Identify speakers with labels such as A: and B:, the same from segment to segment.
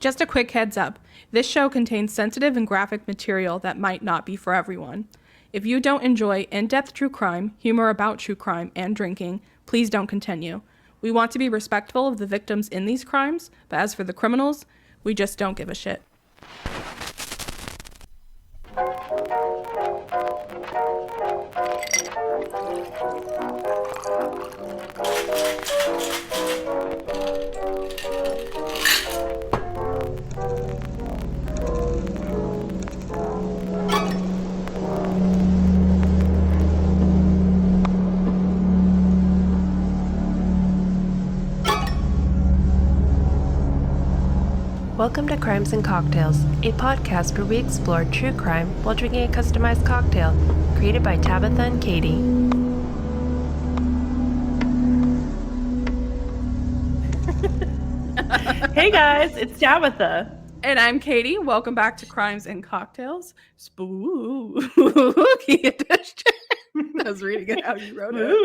A: Just a quick heads up. This show contains sensitive and graphic material that might not be for everyone. If you don't enjoy in-depth true crime, humor about true crime, and drinking, please don't continue. We want to be respectful of the victims in these crimes, but as for the criminals, we just don't give a shit.
B: Welcome to Crimes and Cocktails, a podcast where we explore true crime while drinking a customized cocktail, created by Tabitha and Katie.
C: Hey guys, it's Tabitha.
A: And I'm Katie. Welcome back to Crimes and Cocktails. Spooky edition. I was reading it how you wrote it.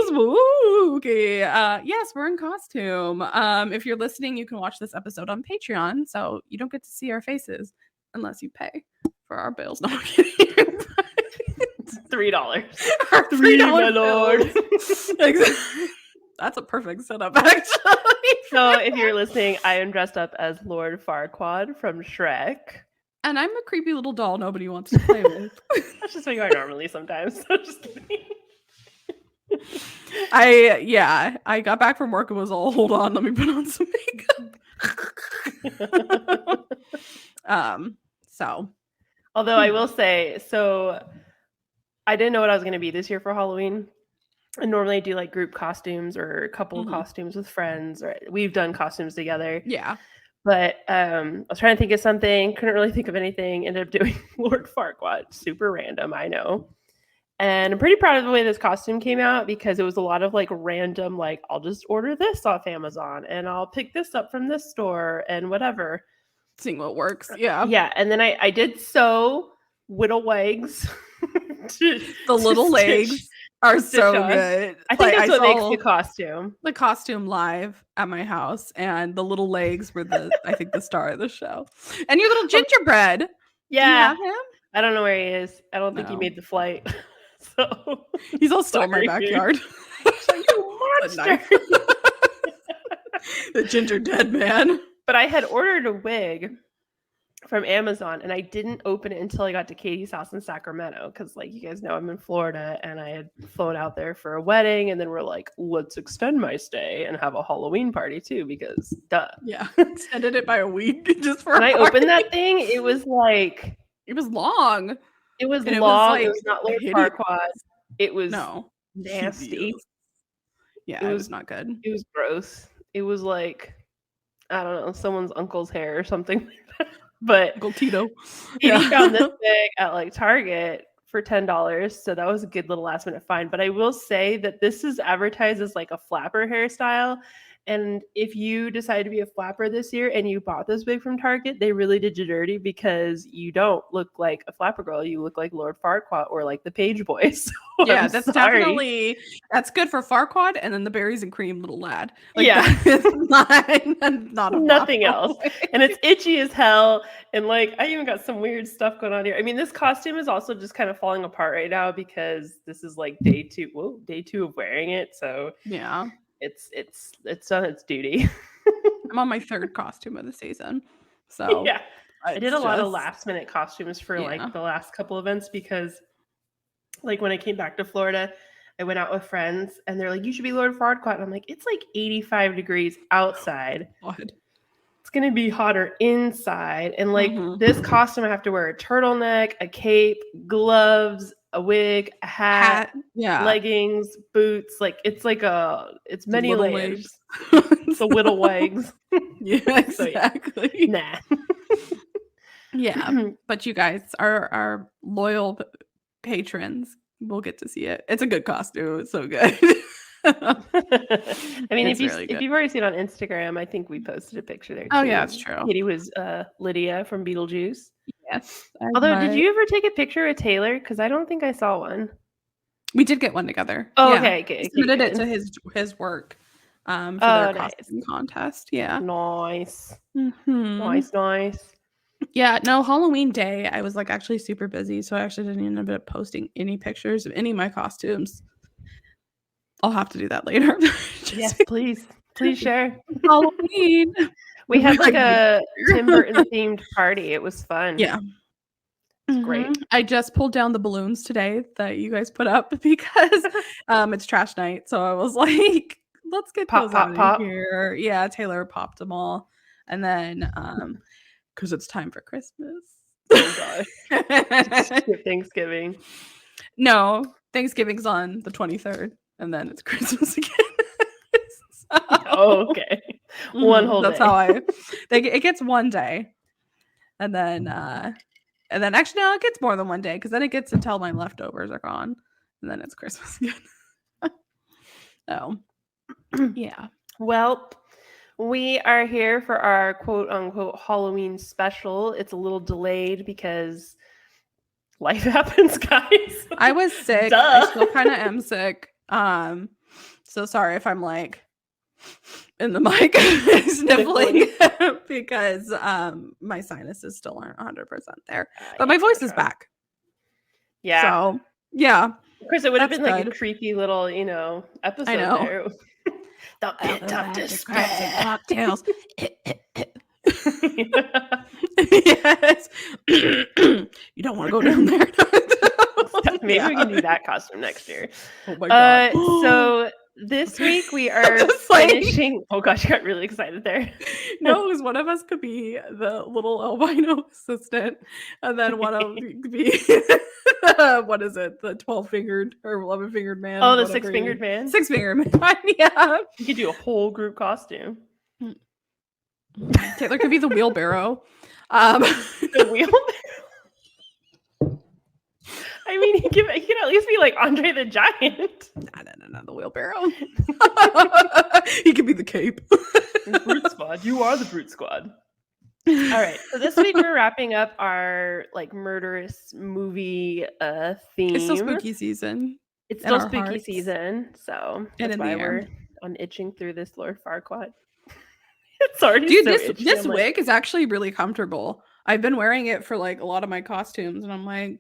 A: Spooky. Yes, we're in costume. If you're listening, you can watch this episode on Patreon, so you don't get to see our faces unless you pay for our bills. No, I'm kidding.
C: It's $3.
A: Our
C: $3, my lord.
A: Exactly. That's a perfect setup, actually.
C: So if you're listening, I am dressed up as Lord Farquaad from Shrek.
A: And I'm a creepy little doll nobody wants to play with.
C: That's just what you are normally sometimes. So just kidding.
A: I got back from work and was all, hold on, let me put on some makeup. So.
C: Although I will say, so I didn't know what I was going to be this year for Halloween. I normally do like group costumes or couple costumes with friends, or we've done costumes together.
A: Yeah.
C: But I was trying to think of something, couldn't really think of anything, ended up doing Lord Farquaad. Super random, I know. And I'm pretty proud of the way this costume came out because it was a lot of like random, like I'll just order this off Amazon and I'll pick this up from this store and whatever.
A: Seeing what works. Yeah.
C: Yeah. And then I did sew whittle legs.
A: The little legs are so good.
C: I think that's what makes the costume.
A: The costume live at my house, and the little legs were I think the star of the show. And your little gingerbread.
C: Yeah.
A: Do you have him?
C: I don't know where he is. I don't think he made the flight. So
A: he's all still in my backyard.
C: Like, you monster.
A: The ginger dead man.
C: But I had ordered a wig from Amazon, and I didn't open it until I got to Katie's house in Sacramento because, like you guys know, I'm in Florida, and I had flown out there for a wedding, and then we're like, let's extend my stay and have a Halloween party too because duh.
A: Yeah, extended it by a week just for.
C: When I opened that thing, it was like
A: it was long.
C: It was
A: and
C: long.
A: It was, like,
C: it was not Lord Farquaad. It was nasty.
A: Yeah, it was not good.
C: It was gross. It was like, I don't know, someone's uncle's hair or something like that. But
A: Uncle Tito.
C: He found this wig at like Target for $10. So that was a good little last minute find. But I will say that this is advertised as like a flapper hairstyle. And if you decide to be a flapper this year and you bought this wig from Target, they really did you dirty because you don't look like a flapper girl. You look like Lord Farquaad or like the Page Boys. So
A: yeah, that's definitely, that's good for Farquaad and then the berries and cream little lad. Like,
C: yeah.
A: not
C: nothing else. And it's itchy as hell. And like, I even got some weird stuff going on here. I mean, this costume is also just kind of falling apart right now because this is like day two of wearing it. So
A: yeah.
C: It's done its duty.
A: I'm on my third costume of the season. So
C: yeah. I did a lot of last minute costumes for like the last couple events because like when I came back to Florida, I went out with friends and they're like, you should be Lord Farquaad. And I'm like, it's like 85 degrees outside.
A: What?
C: It's going to be hotter inside. And like this costume, I have to wear a turtleneck, a cape, gloves, a wig, a hat, leggings, boots. Like it's many layers. It's a whittle legs.
A: Yeah, exactly.
C: So, yeah. Nah.
A: Yeah, but you guys, our loyal patrons will get to see it. It's a good costume. It's so good.
C: I mean, if you've already seen it on Instagram, I think we posted a picture there too.
A: Oh yeah, that's true.
C: Kitty was Lydia from Beetlejuice.
A: Yes.
C: Although, did you ever take a picture of Taylor? Because I don't think I saw one.
A: We did get one together.
C: Oh,
A: yeah.
C: okay.
A: He submitted it to his work. for their costume
C: nice.
A: contest. Yeah.
C: Nice.
A: Mhm.
C: Nice.
A: Yeah, no, Halloween day, I was like actually super busy, so I actually didn't even end up posting any pictures of any of my costumes. I'll have to do that later.
C: Yes, please. Please share.
A: Halloween.
C: We had like
A: Like,
C: a Tim Burton themed party. It was fun.
A: yeah.
C: It's great.
A: I just pulled down the balloons today that you guys put up because it's trash night. So I was like, let's get
C: Pop,
A: those out of
C: pop.
A: here. Yeah, Taylor popped them all. And then because it's time for Christmas.
C: Oh gosh. Skip Thanksgiving.
A: No, Thanksgiving's on the 23rd, and then it's Christmas again. So,
C: Oh, okay. One whole
A: that's
C: day.
A: how it gets one day. And then actually no, it gets more than one day because then it gets until my leftovers are gone. And then it's Christmas again. So yeah.
C: Well, we are here for our quote unquote Halloween special. It's a little delayed because life happens, guys.
A: I was sick.
C: Duh.
A: I still kind of am sick. So sorry if I'm like in the mic sniffling because my sinuses still aren't 100% there. But my voice is back.
C: Yeah.
A: So yeah.
C: Of course, it would have
A: That's
C: been like
A: good.
C: a creepy little, episode
A: I know.
C: there. The pit of despair.
A: Cocktails. Yes. You don't want to go down there.
C: Maybe we can do that costume next year.
A: Oh my god.
C: So this week we are finishing. Oh gosh, I got really excited there.
A: No, because one of us could be the little albino assistant, and then one of you could be what is it? The 12-fingered or 11-fingered man.
C: Oh, the 6-fingered man.
A: 6-fingered man. Yeah.
C: You could do a whole group costume.
A: Taylor could be the wheelbarrow.
C: The wheelbarrow. I mean, he can at least be like Andre the Giant.
A: No, the wheelbarrow. He could be the cape.
C: Brute Squad. You are the Brute Squad. All right. So this week we're wrapping up our like murderous movie theme.
A: It's still spooky season.
C: It's still spooky season. So that's why I'm itching through this Lord Farquaad. It's already
A: this wig is actually really comfortable. I've been wearing it for like a lot of my costumes, and I'm like,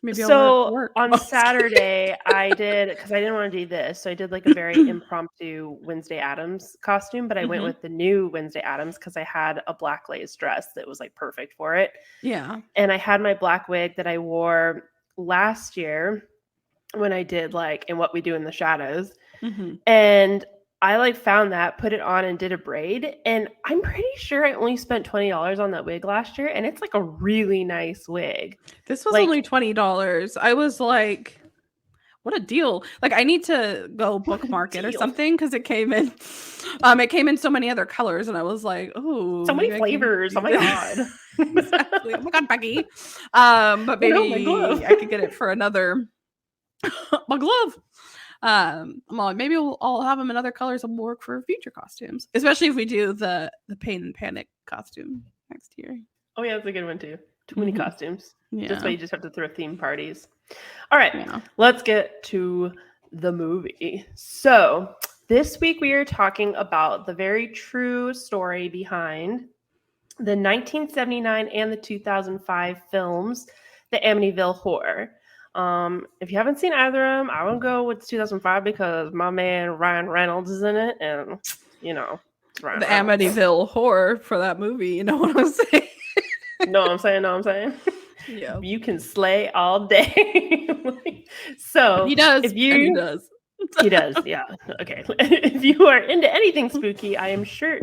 A: maybe I'll work.
C: On Saturday, I did, because I didn't want to do this, so I did like a very impromptu Wednesday Addams costume, but I went with the new Wednesday Addams because I had a black lace dress that was like perfect for it.
A: Yeah.
C: And I had my black wig that I wore last year when I did like In What We Do in the Shadows. And I like found that, put it on and did a braid. And I'm pretty sure I only spent $20 on that wig last year. And it's like a really nice wig.
A: This was only $20. I was like, what a deal. Like I need to go bookmark it or something because it came in. It came in so many other colors and I was like, oh,
C: so many flavors. Oh my God.
A: Exactly. Oh my God, Becky. But maybe I could get it for another my glove. Maybe I'll have them in other colors and work for future costumes, especially if we do the Pain and Panic costume next year.
C: Oh yeah, that's a good one too. Too many costumes.
A: Yeah.
C: That's why you just have to throw theme parties. All right, let's get to the movie. So this week we are talking about the very true story behind the 1979 and the 2005 films, The Amityville Horror. If you haven't seen either of them, I would go with 2005 because my man Ryan Reynolds is in it, and it's Ryan
A: the
C: Reynolds.
A: Amityville Horror for that movie. You know what I'm saying?
C: No, I'm saying.
A: Yeah,
C: you can slay all day. So
A: he does.
C: He does. Yeah. Okay. If you are into anything spooky, I am sure.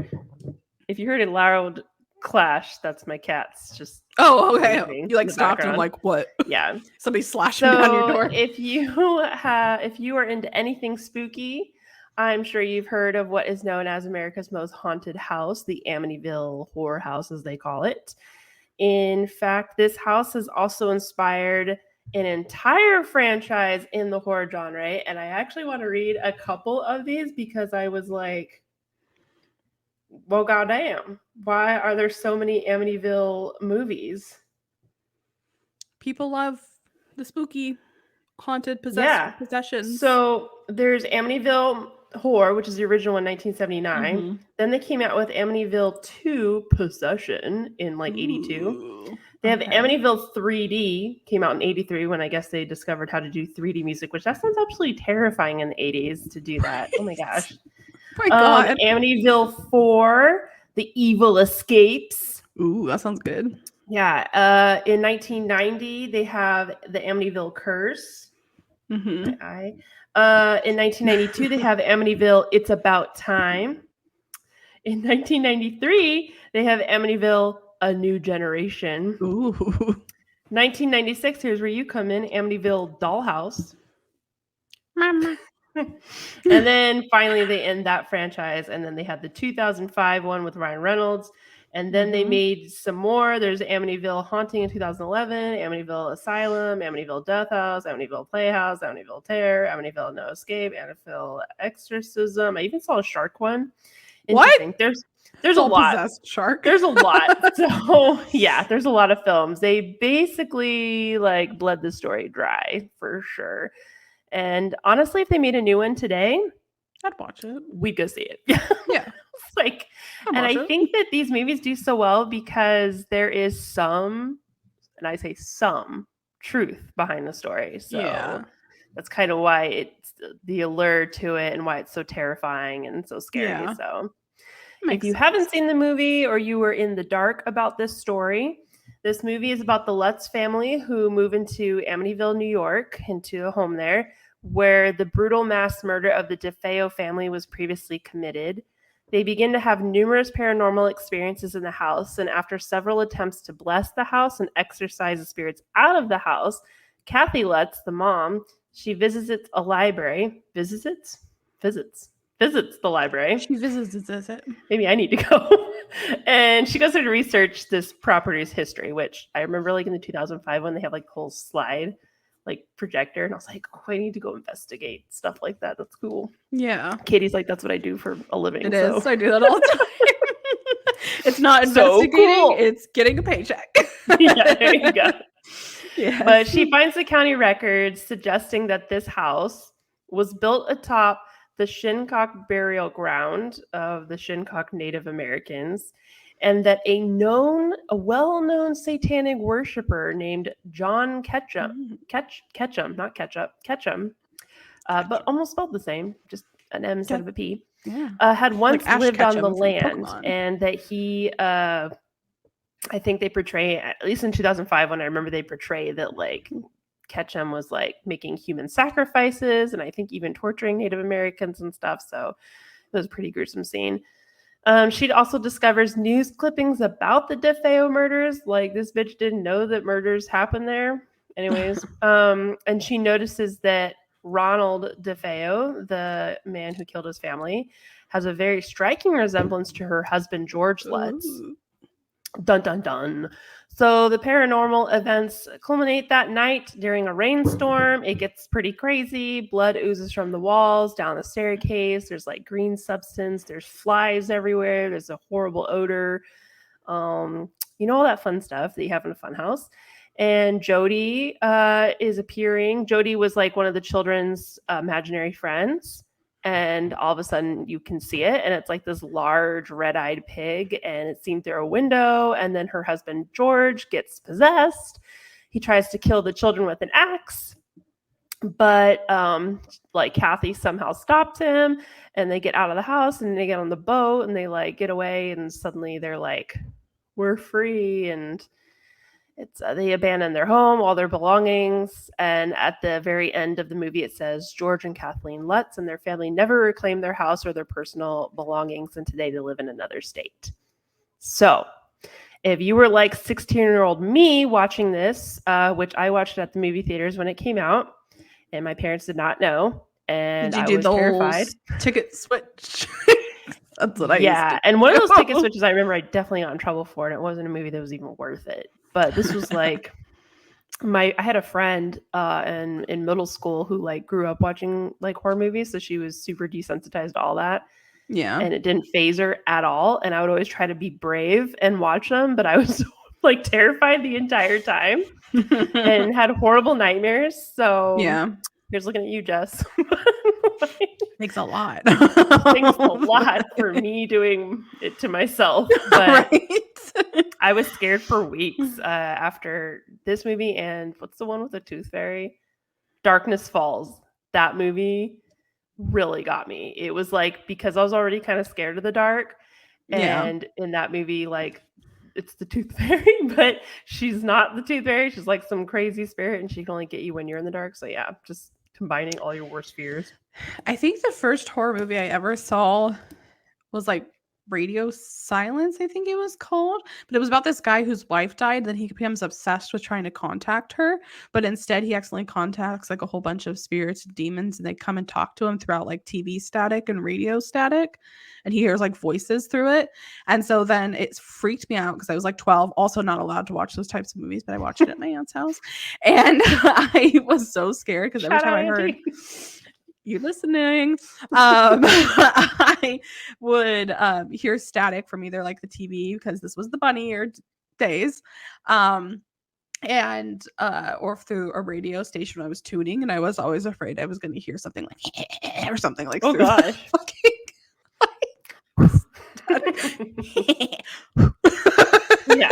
C: If you heard a loud clash, that's my cats just.
A: Oh, okay. You like stopped and like what?
C: Yeah.
A: Somebody slashing down your door.
C: If you are into anything spooky, I'm sure you've heard of what is known as America's most haunted house, the Amityville Horror House, as they call it. In fact, this house has also inspired an entire franchise in the horror genre, and I actually want to read a couple of these because I was like, well, goddamn, why are there so many Amityville movies?
A: People love the spooky haunted possessions.
C: So there's Amityville Horror, which is the original in 1979.
A: Mhm.
C: Then they came out with Amityville 2 Possession in like 82.
A: Ooh,
C: They have
A: okay.
C: Amityville 3D, came out in 83 when I guess they discovered how to do 3D music, which that sounds absolutely terrifying in the 80s to do that. Oh my gosh.
A: My God.
C: Amityville 4, The Evil Escapes.
A: Ooh, that sounds good.
C: Yeah. In 1990, they have the Amityville Curse.
A: Mm-hmm.
C: In 1992, they have Amityville It's About Time. In 1993, they have Amityville A New Generation.
A: Ooh.
C: 1996, here's where you come in, Amityville Dollhouse.
A: Mama.
C: And then finally they end that franchise, and then they had the 2005 one with Ryan Reynolds, and then they made some more. There's Amityville Haunting in 2011, Amityville Asylum, Amityville Death House, Amityville Playhouse, Amityville Terror, Amityville No Escape, Amityville Exorcism. I even saw a shark one.
A: What?
C: There's a lot.
A: Possessed shark.
C: There's a lot. So yeah, there's a lot of films. They basically like bled the story dry for sure. And honestly, if they made a new one today,
A: I'd watch it.
C: we'd go see it.
A: Yeah.
C: It's like, and I think that these movies do so well because there is some, and I say some, truth behind the story. So that's kind of why it's the allure to it and why it's so terrifying and so scary.
A: Yeah.
C: So
A: Makes
C: if you
A: sense.
C: haven't seen the movie or you were in the dark about this story, this movie is about the Lutz family who move into Amityville, New York, into a home there where the brutal mass murder of the DeFeo family was previously committed. They begin to have numerous paranormal experiences in the house, and after several attempts to bless the house and exorcise the spirits out of the house, Kathy Lutz, the mom, she visits a library. Visits the library.
A: She visits it.
C: Maybe I need to go. And she goes there to research this property's history, which I remember like in the 2005 when they have like the whole slide like projector, and I was like, oh, I need to go investigate stuff like that. That's cool.
A: Yeah.
C: Katie's like, that's what I do for a living.
A: It is. I do that all the time. It's not investigating,
C: cool.
A: It's getting a paycheck.
C: Yeah, there you go.
A: Yeah.
C: But she finds the county records suggesting that this house was built atop the Shinnecock burial ground of the Shinnecock Native Americans, and that a well-known satanic worshiper named John Ketchum, but almost spelled the same, just an M instead of a P, had once
A: Like
C: lived on the
A: Ketchum from
C: land,
A: Pokemon.
C: and that he, I think they portray, at least in 2005, when I remember they portray that like Ketchum was like making human sacrifices and I think even torturing Native Americans and stuff. So it was a pretty gruesome scene. She also discovers news clippings about the DeFeo murders. Like this bitch didn't know that murders happened there. Anyways, and she notices that Ronald DeFeo, the man who killed his family, has a very striking resemblance to her husband, George Lutz.
A: Ooh.
C: Dun, dun, dun. So the paranormal events culminate that night during a rainstorm. It gets pretty crazy. Blood oozes from the walls, down the staircase. There's like green substance. There's flies everywhere. There's a horrible odor. All that fun stuff that you have in a fun house. And Jody is appearing. Jody was like one of the children's imaginary friends. And all of a sudden you can see it. And it's like this large red-eyed pig. And it's seen through a window. And then her husband, George, gets possessed. He tries to kill the children with an axe. But like Kathy somehow stops him. And they get out of the house. And they get on the boat. And they like get away. And suddenly they're like, we're free. And it's they abandon their home, all their belongings, and at the very end of the movie, it says George and Kathleen Lutz and their family never reclaimed their house or their personal belongings, and today they live in another state. So, if you were like 16-year-old me watching this, which I watched at the movie theaters when it came out, and my parents did not know, and
A: Did you do
C: I was
A: the
C: terrified.
A: whole ticket switch? That's what I used to
C: And one of those ticket switches, I remember I definitely got in trouble for it. And it wasn't a movie that was even worth it. But this was like I had a friend in middle school who like grew up watching like horror movies, so she was super desensitized to all that.
A: Yeah.
C: And it didn't phase her at all. And I would always try to be brave and watch them, but I was like terrified the entire time and had horrible nightmares. So
A: yeah.
C: here's looking at you, Jess.
A: Makes a lot.
C: Thanks a lot for me doing it to myself. But
A: Right?
C: I was scared for weeks after this movie and what's the one with the tooth fairy? Darkness Falls. That movie really got me. It was like because I was already kind of scared of the dark,
A: Yeah.
C: and in that movie, like it's the tooth fairy, but she's not the tooth fairy. She's like some crazy spirit, and she can only get you when you're in the dark. So yeah, just combining all your worst fears.
A: I think the first horror movie I ever saw was like Radio Silence, I think it was called. But it was about this guy whose wife died. Then he becomes obsessed with trying to contact her. But instead, he accidentally contacts like a whole bunch of spirits and demons, and they come and talk to him throughout like TV static and radio static. And he hears like voices through it. And so then it freaked me out because I was like 12, also not allowed to watch those types of movies, but I watched it at my aunt's house. And I was so scared because every
C: Shout
A: time
C: out,
A: I heard.
C: Auntie.
A: You listening? I would hear static from either like the TV because this was the bunny or days, and or through a radio station I was tuning, and I was always afraid I was going to hear something like or something like.
C: Oh
A: through the
C: gosh.
A: fucking
C: Yeah.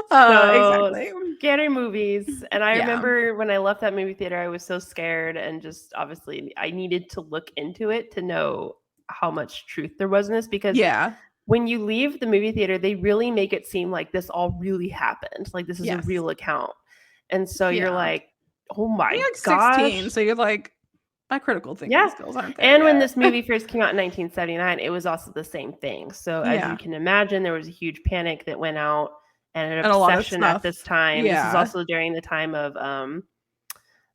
A: exactly.
C: Scary movies. And I
A: Yeah.
C: remember when I left that movie theater, I was so scared and just obviously I needed to look into it to know how much truth there was in this because
A: Yeah.
C: when you leave the movie theater, they really make it seem like this all really happened. Like this is
A: Yes.
C: a real account. And so you're
A: Yeah.
C: like, oh my
A: You're like
C: gosh.
A: 16, so you're like, my critical thinking
C: Yeah.
A: skills aren't there
C: And when
A: yet.
C: this movie first came out in 1979, it was also the same thing. So as
A: Yeah.
C: you can imagine, there was a huge panic that went out and an
A: And a lot of
C: obsession at
A: stuff.
C: this time. This is
A: Yeah.
C: also during the time of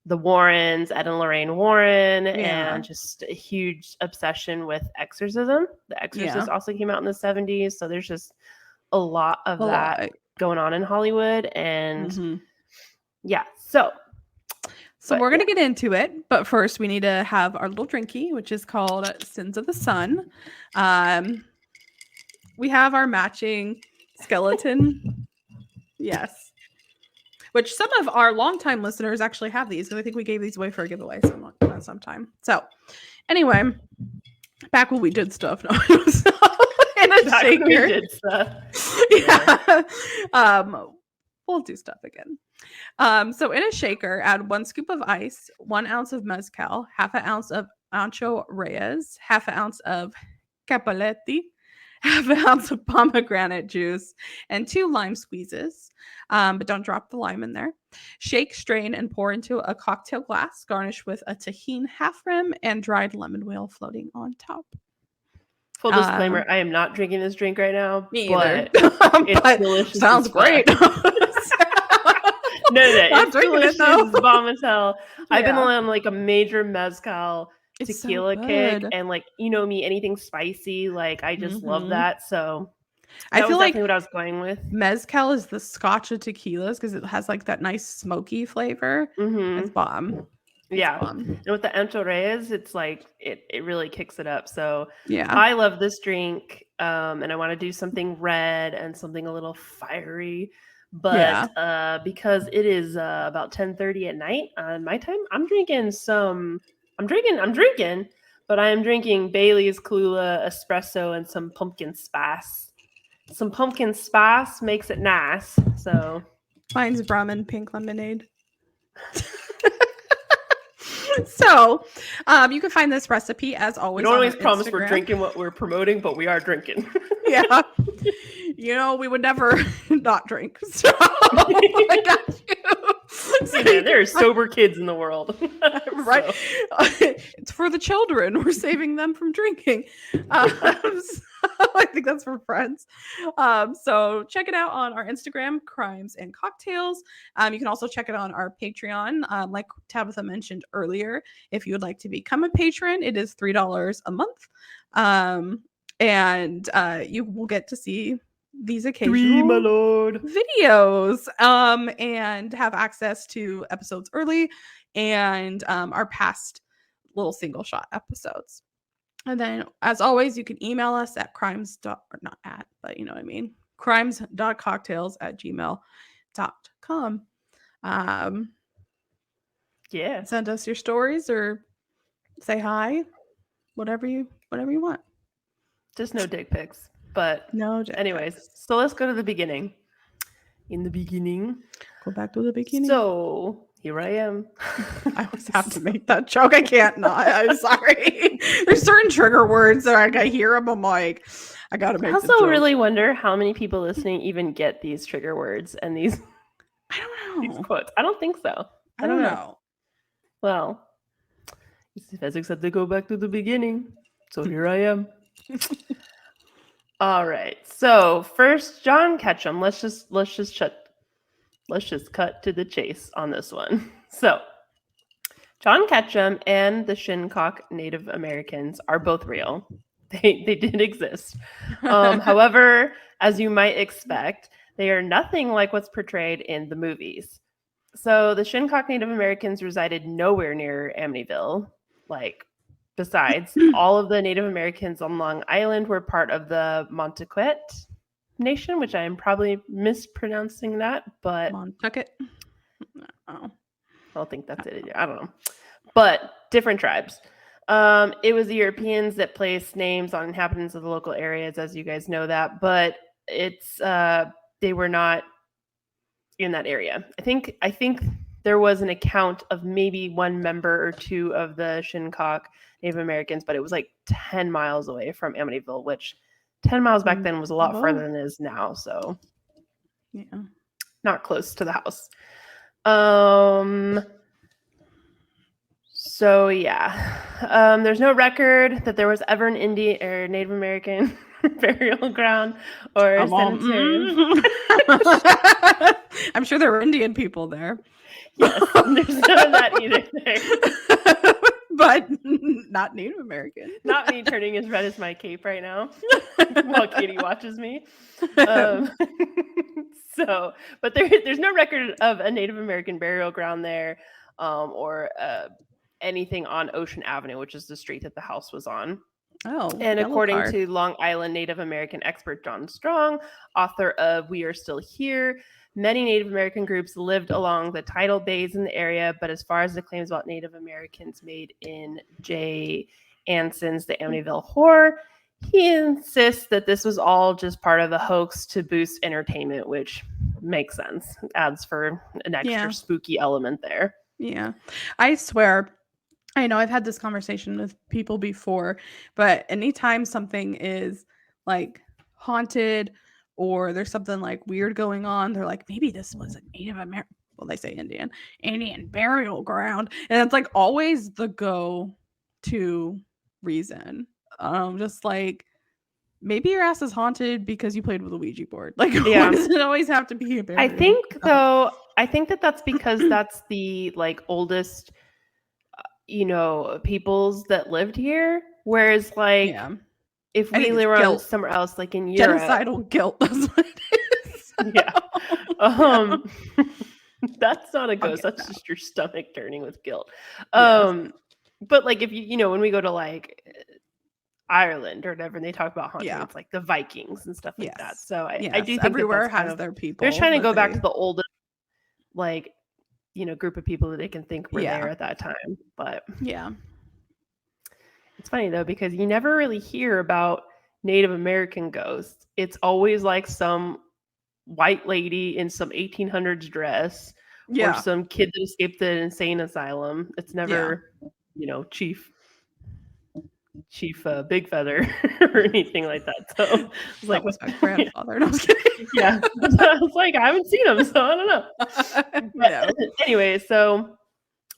C: the Warrens, Ed and Lorraine Warren,
A: Yeah.
C: and just a huge obsession with exorcism. The Exorcist also came out in the 70s. So there's just a lot of
A: A
C: that
A: lot.
C: going on in Hollywood. And
A: Mhm.
C: yeah, so
A: So
C: but
A: we're going to get into it, but first we need to have our little drinky, which is called Sins of the Sun. We have our matching skeleton. Yes. Which some of our longtime listeners actually have these, because I think we gave these away for a giveaway sometime. So anyway, back when we did stuff. No, in a
C: back when we
A: shaker.
C: did stuff.
A: Yeah. We'll do stuff again. So in a shaker, add 1 scoop of ice, 1 ounce of mezcal, half an ounce of ancho reyes, half an ounce of capoletti, half an ounce of pomegranate juice, and 2 lime squeezes. But don't drop the lime in there. Shake, strain, and pour into a cocktail glass, garnish with a tahini half rim and dried lemon wheel floating on top.
C: Full disclaimer, I am not drinking this drink right now.
A: Me either.
C: It's
A: But
C: delicious.
A: sounds
C: as fuck.
A: great.
C: No,
A: I'm
C: it's
A: drinking
C: delicious.
A: it though.
C: It's bomb as hell. I've been
A: Yeah.
C: on like a major mezcal
A: It's so
C: tequila kick,
A: good.
C: and like you know me, anything spicy, like I just love
A: Mhm.
C: that. So
A: I
C: that
A: feel
C: was
A: like
C: definitely what I was going with.
A: mezcal is the scotch of tequilas because it has like that nice smoky flavor.
C: Mhm.
A: It's bomb. It's
C: Yeah.
A: bomb.
C: And with the Ancho Reyes, it's like it really kicks it up. So
A: Yeah.
C: I love this drink. And I want to do something red and something a little fiery. But because it is about 10:30 at night on my time, I'm drinking, but I am drinking Bailey's Kahlua espresso and some pumpkin spice. Some pumpkin spice makes it nice. So
A: Mine's Brahmin pink lemonade. So, you can find this recipe as always.
C: we don't
A: on
C: always
A: our
C: promise we're
A: Instagram.
C: drinking what we're promoting, but we are drinking.
A: Yeah. You know, we would never not drink. So I got you. So
C: Hey man, there are sober kids in the world.
A: right.
C: So,
A: It's for the children. We're saving them from drinking. So I think that's for friends. So check it out on our Instagram, Crimes and Cocktails. You can also check it on our Patreon. Like Tabitha mentioned earlier, if you would like to become a patron, it is $3 a month. And you will get to see these occasional
C: my lord.
A: videos and have access to episodes early and our past little single shot episodes. And then as always, you can email us at crimes.cocktails@gmail.com.
C: Yeah.
A: Send us your stories or say hi. whatever you want.
C: Just no dick pics. But
A: No.
C: anyways, so let's go to the beginning. In the beginning.
A: Go back to the beginning.
C: So here I am.
A: I always have to make that joke. I can't not. I'm sorry. There's certain trigger words that I hear them. I'm like, I gotta make.
C: I also really wonder how many people listening even get these trigger words and these.
A: I don't know.
C: These quotes. I don't think so.
A: I don't know.
C: Well, physics said to go back to the beginning, so here I am. All right. So first, John Ketchum. Let's just cut to the chase on this one. So, John Ketchum and the Shinnecock Native Americans are both real. They did exist. However, as you might expect, they are nothing like what's portrayed in the movies. So the Shinnecock Native Americans resided nowhere near Amityville. Like, besides, all of the Native Americans on Long Island were part of the Montaukett Nation, which I am probably mispronouncing that, but
A: Montaukett. Oh,
C: I don't think that's it. I don't know, but different tribes. It was the Europeans that placed names on inhabitants of the local areas, as you guys know that, but it's they were not in that area. I think there was an account of maybe one member or two of the Shinnecock Native Americans, but it was like 10 miles away from Amityville, which 10 miles back then was a lot farther than it is now. So
A: yeah,
C: not close to the house. So yeah, there's no record that there was ever an Indian or Native American burial ground or cemetery.
A: I'm sure there were Indian people there.
C: Yes, there's none of that either there.
A: But not Native American.
C: Not me turning as red as my cape right now while Katie watches me. So, but there's no record of a Native American burial ground there, or anything on Ocean Avenue, which is the street that the house was on.
A: Oh,
C: and according to Long Island Native American expert John Strong, author of We Are Still Here, many Native American groups lived along the tidal bays in the area, but as far as the claims about Native Americans made in Jay Anson's The Amityville Horror, he insists that this was all just part of the hoax to boost entertainment, which makes sense. It adds for an extra spooky element there.
A: Yeah. I swear, I know I've had this conversation with people before, but anytime something is like haunted or there's something like weird going on, they're like, maybe this was a Native American, well, they say Indian burial ground. And it's like always the go-to reason. Just like, maybe your ass is haunted because you played with a Ouija board. Like, why does it always have to be a burial?
C: I think that's because that's the like oldest, peoples that lived here. Whereas like, if we were somewhere else, like in Europe,
A: genocidal guilt. That's what it is.
C: Yeah. That's not a ghost. That's just your stomach turning with guilt. But like if you when we go to like Ireland or whatever, and they talk about haunting, it's like the Vikings and stuff like that. So I do think
A: everywhere has their people.
C: They're trying to go back to the oldest, like group of people that they can think were there at that time. But it's funny though, because you never really hear about Native American ghosts. It's always like some white lady in some 1800s dress or some kid that escaped the insane asylum. It's never Chief Big Feather or anything like that. So it's like,
A: was my grandfather. No, I was kidding.
C: I was like, I haven't seen him, so I don't know. But anyway, so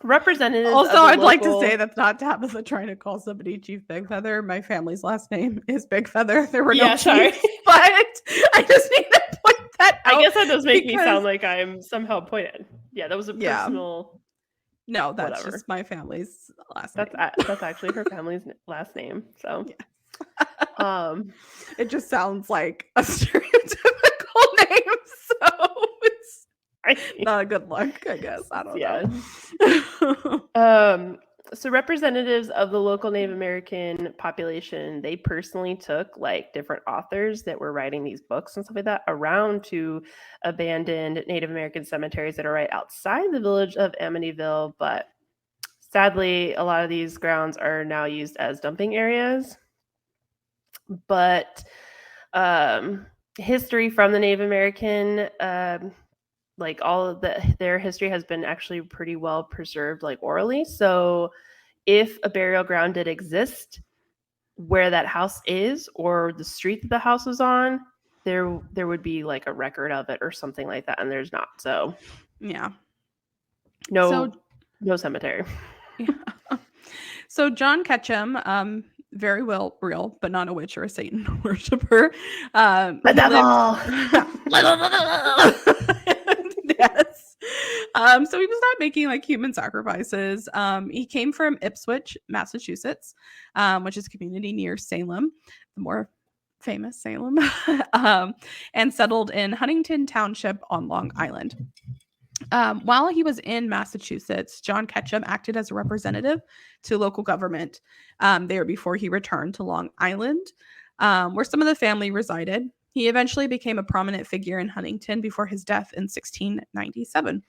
C: representatives.
A: Also, I'd like to say that's not Tabitha trying to call somebody Chief Big Feather. My family's last name is Big Feather. There were no chiefs, but I just need to point that out.
C: I guess that does make me sound like I'm somehow pointed. Yeah, that was a personal.
A: No, that's just my family's last name.
C: That's actually her family's last name. So,
A: it just sounds like a stereotypical name. So it's not a good look, I guess. I don't know.
C: So representatives of the local Native American population, they personally took like different authors that were writing these books and stuff like that around to abandoned Native American cemeteries that are right outside the village of Amityville. But Sadly, a lot of these grounds are now used as dumping areas. But history from the Native American, like all of their history has been actually pretty well preserved, like orally. So if a burial ground did exist where that house is, or the street that the house is on, there would be like a record of it or something like that, and there's not. So
A: Yeah.
C: no cemetery.
A: Yeah. So John Ketchum, very well real, but not a witch or a Satan worshiper.
C: The devil.
A: Yes. So he was not making like human sacrifices. He came from Ipswich, Massachusetts, which is a community near Salem, the more famous Salem, and settled in Huntington Township on Long Island. While he was in Massachusetts, John Ketchum acted as a representative to local government there before he returned to Long Island, where some of the family resided. He eventually became a prominent figure in Huntington before his death in 1697.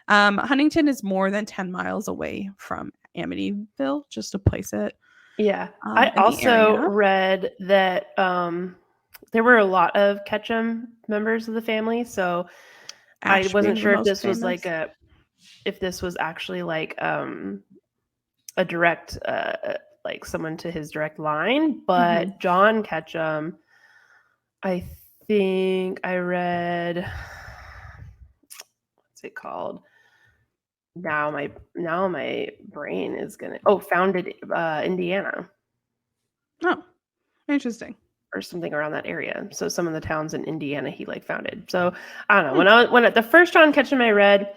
A: Huntington is more than 10 miles away from Amityville, just to place it.
C: Yeah. I also read that there were a lot of Ketchum members of the family, so I wasn't sure if this was like if this was actually like a direct like someone to his direct line, but John Ketchum, I think I read, what's it called? Now my brain is gonna founded Indiana.
A: Oh, interesting.
C: Or something around that area. So some of the towns in Indiana he like founded. So I don't know. When the first John Ketchum I read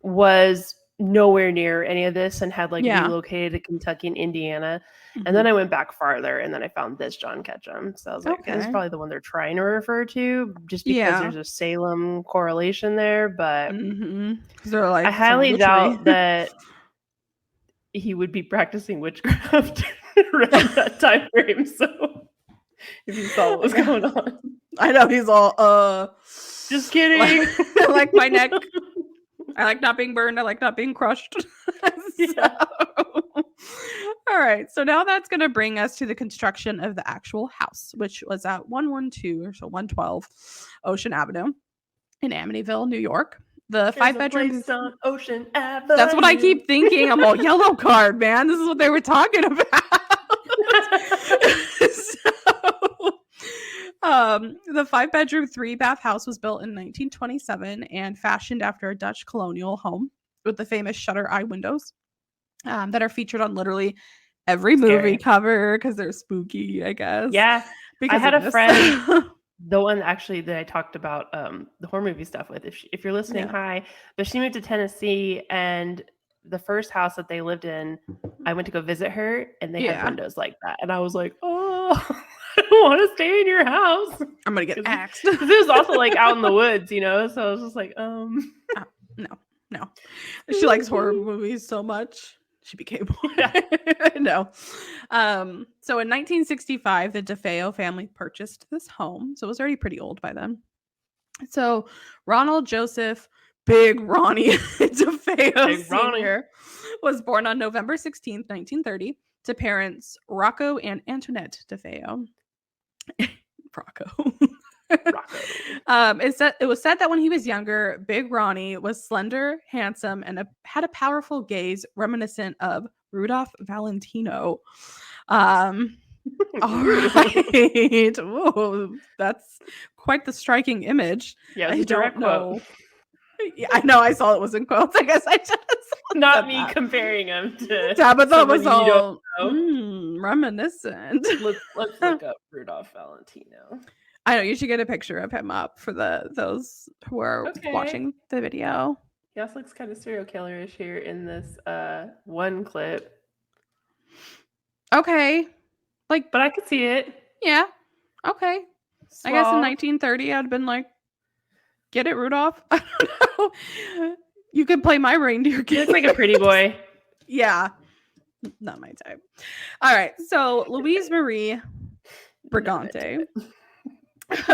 C: was nowhere near any of this and had like relocated to Kentucky and Indiana. And then I went back farther and then I found this John Ketchum. So I was like, this is probably the one they're trying to refer to, just because there's a Salem correlation there. But
A: like,
C: I highly doubt that he would be practicing witchcraft around that time frame. So if you saw what was going on.
A: I know, he's all
C: just kidding.
A: I like my neck. I like not being burned. I like not being crushed. All right. So now that's going to bring us to the construction of the actual house, which was at 112 Ocean Avenue in Amityville, New York. The 5 bedrooms
C: on Ocean Avenue.
A: That's what I keep thinking. I'm all yellow card, man. This is what they were talking about. The 5-bedroom, 3-bath house was built in 1927 and fashioned after a Dutch colonial home with the famous shutter eye windows that are featured on literally every movie cover because they're spooky, I guess.
C: Yeah. Because I had a friend, the one actually that I talked about the horror movie stuff with. If you're listening, hi. But she moved to Tennessee, and the first house that they lived in, I went to go visit her, and they had windows like that. And I was like, oh, I don't want to stay in your house.
A: I'm going to get axed.
C: It was also like out in the woods, you know? So I was just like,
A: no. She likes horror movies so much. She became one. No. So in 1965, the DeFeo family purchased this home. So it was already pretty old by then. So Ronald Joseph Big Ronnie DeFeo Sr. was born on November 16th, 1930 to parents Rocco and Antoinette DeFeo. Rocco. It was said that when he was younger, Big Ronnie was slender, handsome, and had a powerful gaze reminiscent of Rudolph Valentino. All right. Whoa, that's quite the striking image.
C: Yeah, I don't know.
A: Yeah, I know. I saw it was in quotes. I guess I just
C: not me comparing him to
A: Tabitha was all reminiscent.
C: Let's look up Rudolph Valentino.
A: I know, you should get a picture of him up for those who are watching the video.
C: He also looks kind of serial killerish here in this one clip.
A: Okay, but
C: I could see it.
A: Yeah. Okay. Small. I guess in 1930, I'd been like, get it, Rudolph. I don't know. You could play my reindeer.
C: He looks like a pretty boy.
A: Yeah. Not my type. All right. So Louise Marie Brigante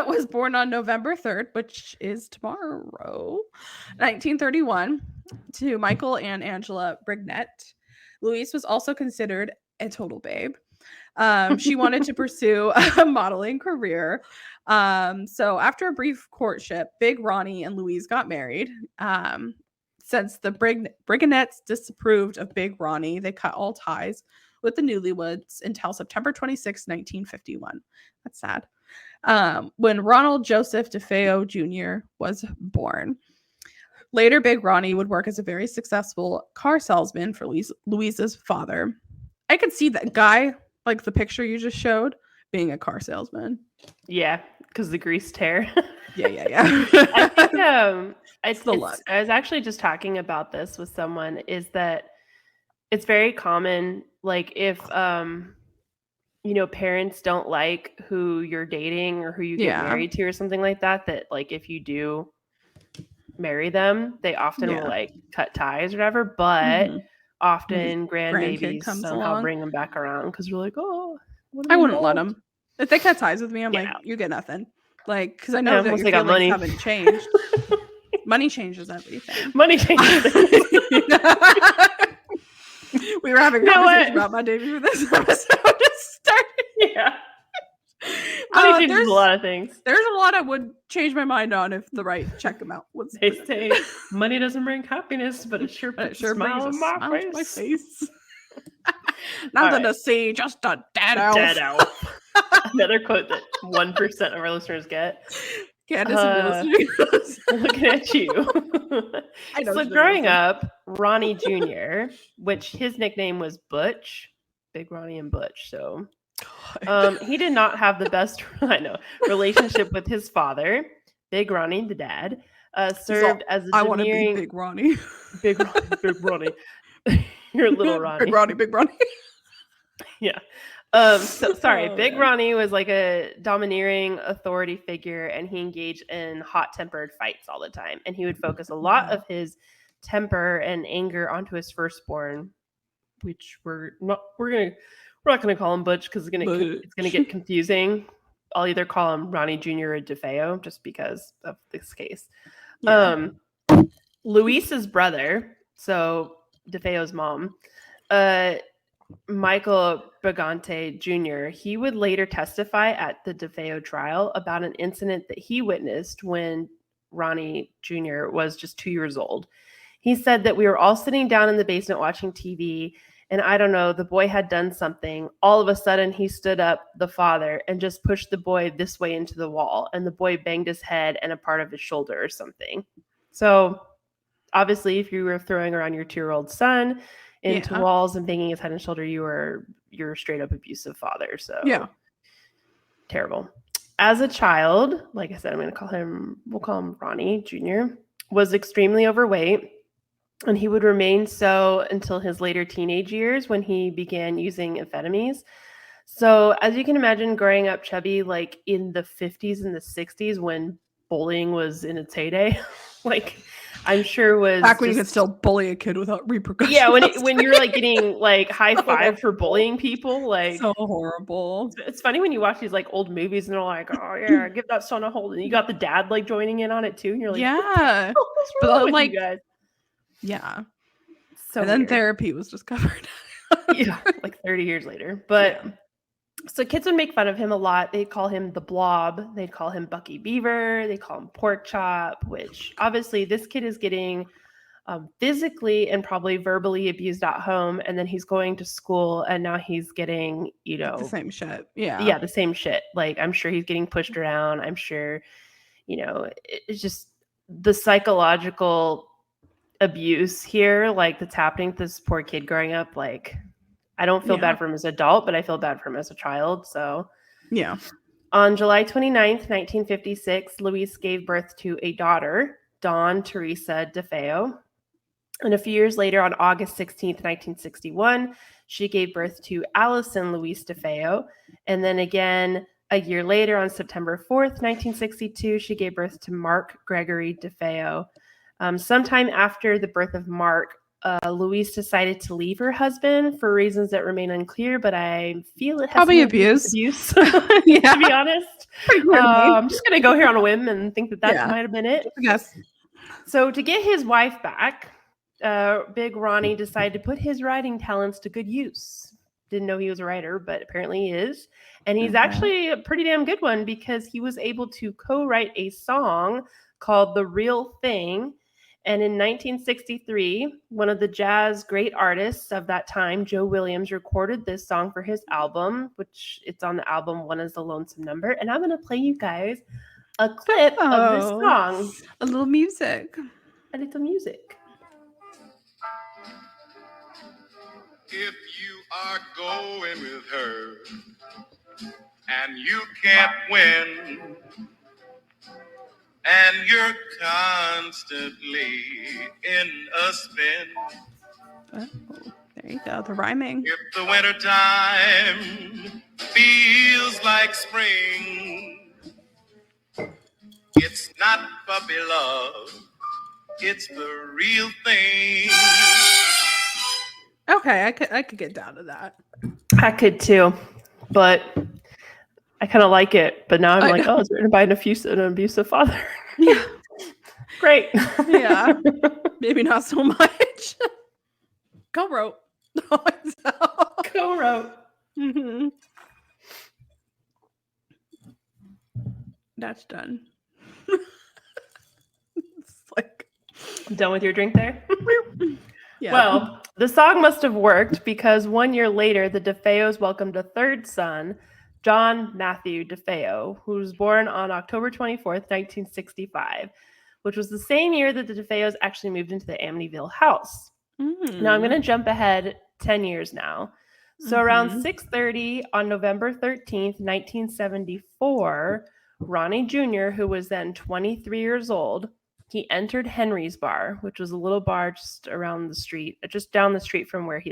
A: was born on November 3rd, which is tomorrow, 1931, to Michael and Angela Brignett. Louise was also considered a total babe. She wanted to pursue a modeling career. So after a brief courtship, Big Ronnie and Louise got married. Since the Briganets disapproved of Big Ronnie, they cut all ties with the newlyweds until September 26, 1951. That's sad. When Ronald Joseph DeFeo Jr. was born. Later, Big Ronnie would work as a very successful car salesman for Louise's father. I could see that guy, like the picture you just showed, being a car salesman.
C: Yeah, because the grease tear.
A: Yeah.
C: I think
A: I
C: was actually just talking about this with someone, is that it's very common, like if parents don't like who you're dating or who you get married to or something like that, that like if you do marry them, they often will like cut ties or whatever, but often grandbabies somehow bring them back around because we're like, oh,
A: I wouldn't let them. If they cut ties with me, I'm like, you get nothing. Like, because I know that your feelings
C: money
A: haven't changed. Money changes everything.
C: Money changes everything.
A: We were having conversations about my debut for this episode. Just started.
C: Yeah. Money changes a lot of things.
A: There's a lot I would change my mind on if the right check amount was.
C: They say money doesn't bring happiness, but it sure puts a smile on my face.
A: Nothing to see, just a dead elf.
C: Dead elf. Another quote that 1% of our listeners get.
A: Candace,
C: looking at you. So growing up, Ronnie Jr., which his nickname was Butch, Big Ronnie and Butch. So he did not have the best relationship with his father. Big Ronnie, the dad, served as a
A: I want to be Big Ronnie.
C: Big Ronnie. You're little Ronnie.
A: Big Ronnie.
C: Yeah. Big Ronnie was like a domineering authority figure, and he engaged in hot-tempered fights all the time. And he would focus a lot of his temper and anger onto his firstborn, which we're not gonna call him Butch because it's gonna get confusing. I'll either call him Ronnie Jr. or DeFeo just because of this case. Yeah. Luis's brother, so DeFeo's mom, Michael Brigante Jr., he would later testify at the DeFeo trial about an incident that he witnessed when Ronnie Jr. was just 2 years old. He said that we were all sitting down in the basement watching TV, and I don't know, the boy had done something. All of a sudden, he stood up, the father, and just pushed the boy this way into the wall, and the boy banged his head and a part of his shoulder or something. So, obviously, if you were throwing around your 2-year-old son into walls and banging his head and shoulder, you're a straight up abusive father. So terrible. As a child, like I said, we'll call him Ronnie Jr., was extremely overweight, and he would remain so until his later teenage years when he began using amphetamines. So as you can imagine, growing up chubby, like in the 50s and the 60s when bullying was in its heyday, like I'm sure was
A: back when you could still bully a kid without repercussions.
C: Yeah, when you're like getting like high five for bullying people, like
A: so horrible.
C: It's funny when you watch these like old movies and they're like, oh yeah, give that son a hold, and you got the dad like joining in on it too, and you're like,
A: yeah,
C: but like, you guys?
A: Yeah.
C: So
A: and then therapy was discovered.
C: Yeah, like 30 years later, but. Yeah. So kids would make fun of him a lot. They'd call him the Blob. They'd call him Bucky Beaver. They call him Pork Chop, which obviously this kid is getting physically and probably verbally abused at home. And then he's going to school and now he's getting, the
A: same shit. Yeah.
C: Yeah, the same shit. Like, I'm sure he's getting pushed around. I'm sure, it's just the psychological abuse here, like that's happening to this poor kid growing up. Like, I don't feel bad for him as an adult, but I feel bad for him as a child. So,
A: yeah.
C: On July 29th, 1956, Louise gave birth to a daughter, Dawn Teresa DeFeo. And a few years later, on August 16th, 1961, she gave birth to Allison Louise DeFeo. And then again, a year later, on September 4th, 1962, she gave birth to Mark Gregory DeFeo. Sometime after the birth of Mark, Louise decided to leave her husband for reasons that remain unclear, but I feel it has
A: probably abuse.
C: Yeah, to be honest. I'm just going to go here on a whim and think that might have been it.
A: I guess.
C: So to get his wife back, Big Ronnie decided to put his writing talents to good use. Didn't know he was a writer, but apparently he is. And he's actually a pretty damn good one because he was able to co-write a song called The Real Thing. And in 1963, one of the jazz great artists of that time, Joe Williams, recorded this song for his album, which it's on the album One is the Lonesome Number. And I'm going to play you guys a clip of this song.
A: A little music.
C: A little music.
D: If you are going with her and you can't win and you're constantly in a spin.
A: Oh, there you go, the rhyming.
D: If the winter time feels like spring, it's not puppy love, it's the real thing.
A: Okay, I could get down to that.
C: I could too, but I kind of like it. But now I'm like, oh, it's written by an abusive father.
A: Yeah.
C: Great.
A: Yeah. Maybe not so much. Co-wrote.
C: Co-wrote.
A: Mm-hmm. That's done. It's like
C: done with your drink there.
A: Yeah.
C: Well, the song must have worked because 1 year later, the DeFeos welcomed a third son, John Matthew DeFeo, who was born on October 24th, 1965, which was the same year that the DeFeos actually moved into the Amityville house. Now I'm going to jump ahead 10 years now. So around 6:30 on November 13th, 1974, Ronnie Jr., who was then 23 years old, he entered Henry's bar, which was a little bar just around the street, just down the street from where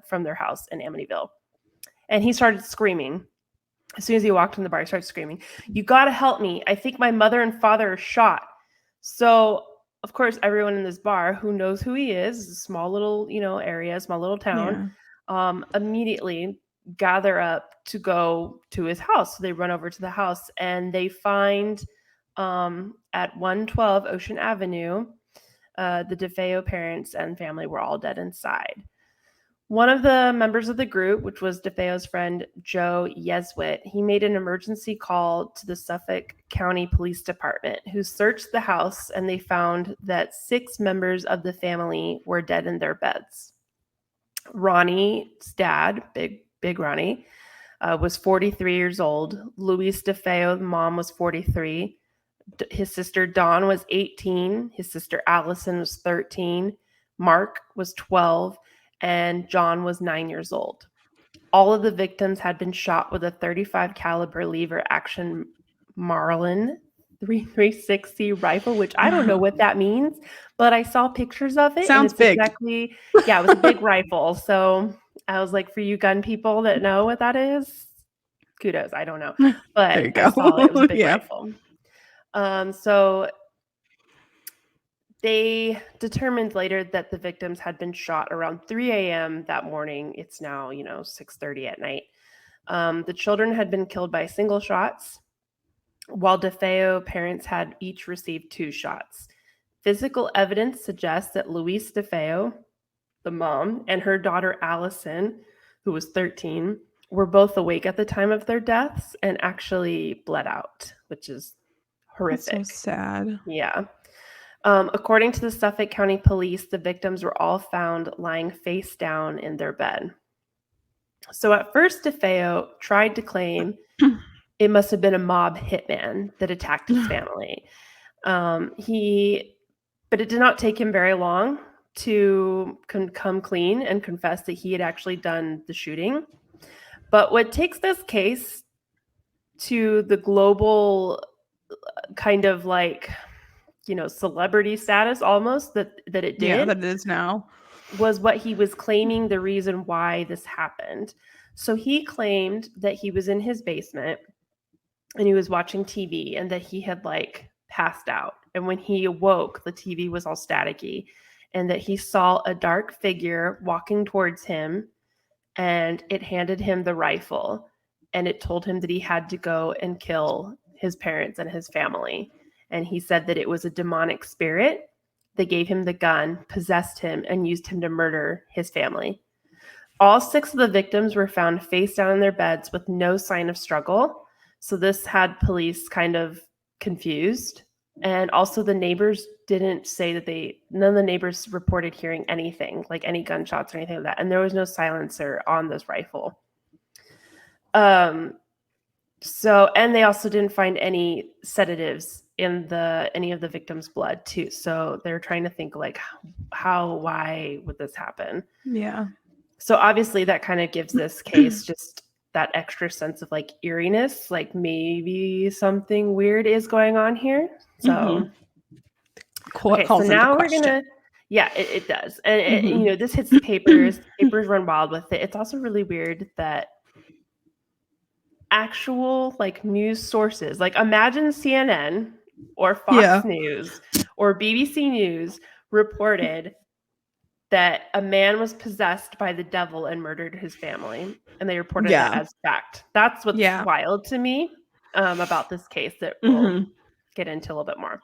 C: from their house in Amityville. And he started screaming. As soon as he walked in the bar, he started screaming, "You got to help me. I think my mother and father are shot." So, of course, everyone in this bar who knows who he is, a small little, area, small little town, immediately gather up to go to his house. So they run over to the house and they find at 112 Ocean Avenue, the DeFeo parents and family were all dead inside. One of the members of the group, which was DeFeo's friend Joe Yeswit, he made an emergency call to the Suffolk County Police Department, who searched the house, and they found that 6 members of the family were dead in their beds. Ronnie's dad, Big Ronnie, was 43 years old. Louise DeFeo, mom, was 43. His sister Dawn was 18. His sister Allison was 13. Mark was 12. And John was 9 years old. All of the victims had been shot with a .35 caliber lever action Marlin 360 rifle, which I don't know what that means, but I saw pictures of it.
A: Sounds big.
C: Exactly. Yeah, it was a big rifle. So I was like, for you gun people that know what that is, kudos. I don't know, but
A: there you go.
C: I saw it was a big rifle. So they determined later that the victims had been shot around 3 a.m. that morning. It's now, 6:30 at night. The children had been killed by single shots, while DeFeo parents had each received 2 shots. Physical evidence suggests that Louise DeFeo, the mom, and her daughter Allison, who was 13, were both awake at the time of their deaths and actually bled out, which is horrific.
A: That's so sad.
C: Yeah. According to the Suffolk County Police, the victims were all found lying face down in their bed. So at first, DeFeo tried to claim it must have been a mob hitman that attacked his family. But it did not take him very long to come clean and confess that he had actually done the shooting. But what takes this case to the global kind of like, celebrity status almost that it did.
A: Yeah, that it is now.
C: Was what he was claiming the reason why this happened. So he claimed that he was in his basement and he was watching TV and that he had passed out. And when he awoke, the TV was all staticky and that he saw a dark figure walking towards him and it handed him the rifle and it told him that he had to go and kill his parents and his family. And he said that it was a demonic spirit They gave him the gun, possessed him, and used him to murder his family. All 6 of the victims were found face down in their beds with no sign of struggle. So this had police kind of confused. And also the neighbors didn't say that none of the neighbors reported hearing anything, like any gunshots or anything like that. And there was no silencer on this rifle. And they also didn't find any sedatives in any of the victims' blood too. So they're trying to think like why would this happen?
A: Yeah.
C: So obviously that kind of gives this case just that extra sense of like eeriness, like maybe something weird is going on here. So, so now we're gonna, it does, and this hits the papers. Papers run wild with it. It's also really weird that actual like news sources, like imagine CNN or Fox News or BBC News reported that a man was possessed by the devil and murdered his family, and they reported that as fact. That's what's wild to me about this case that we'll get into a little bit more.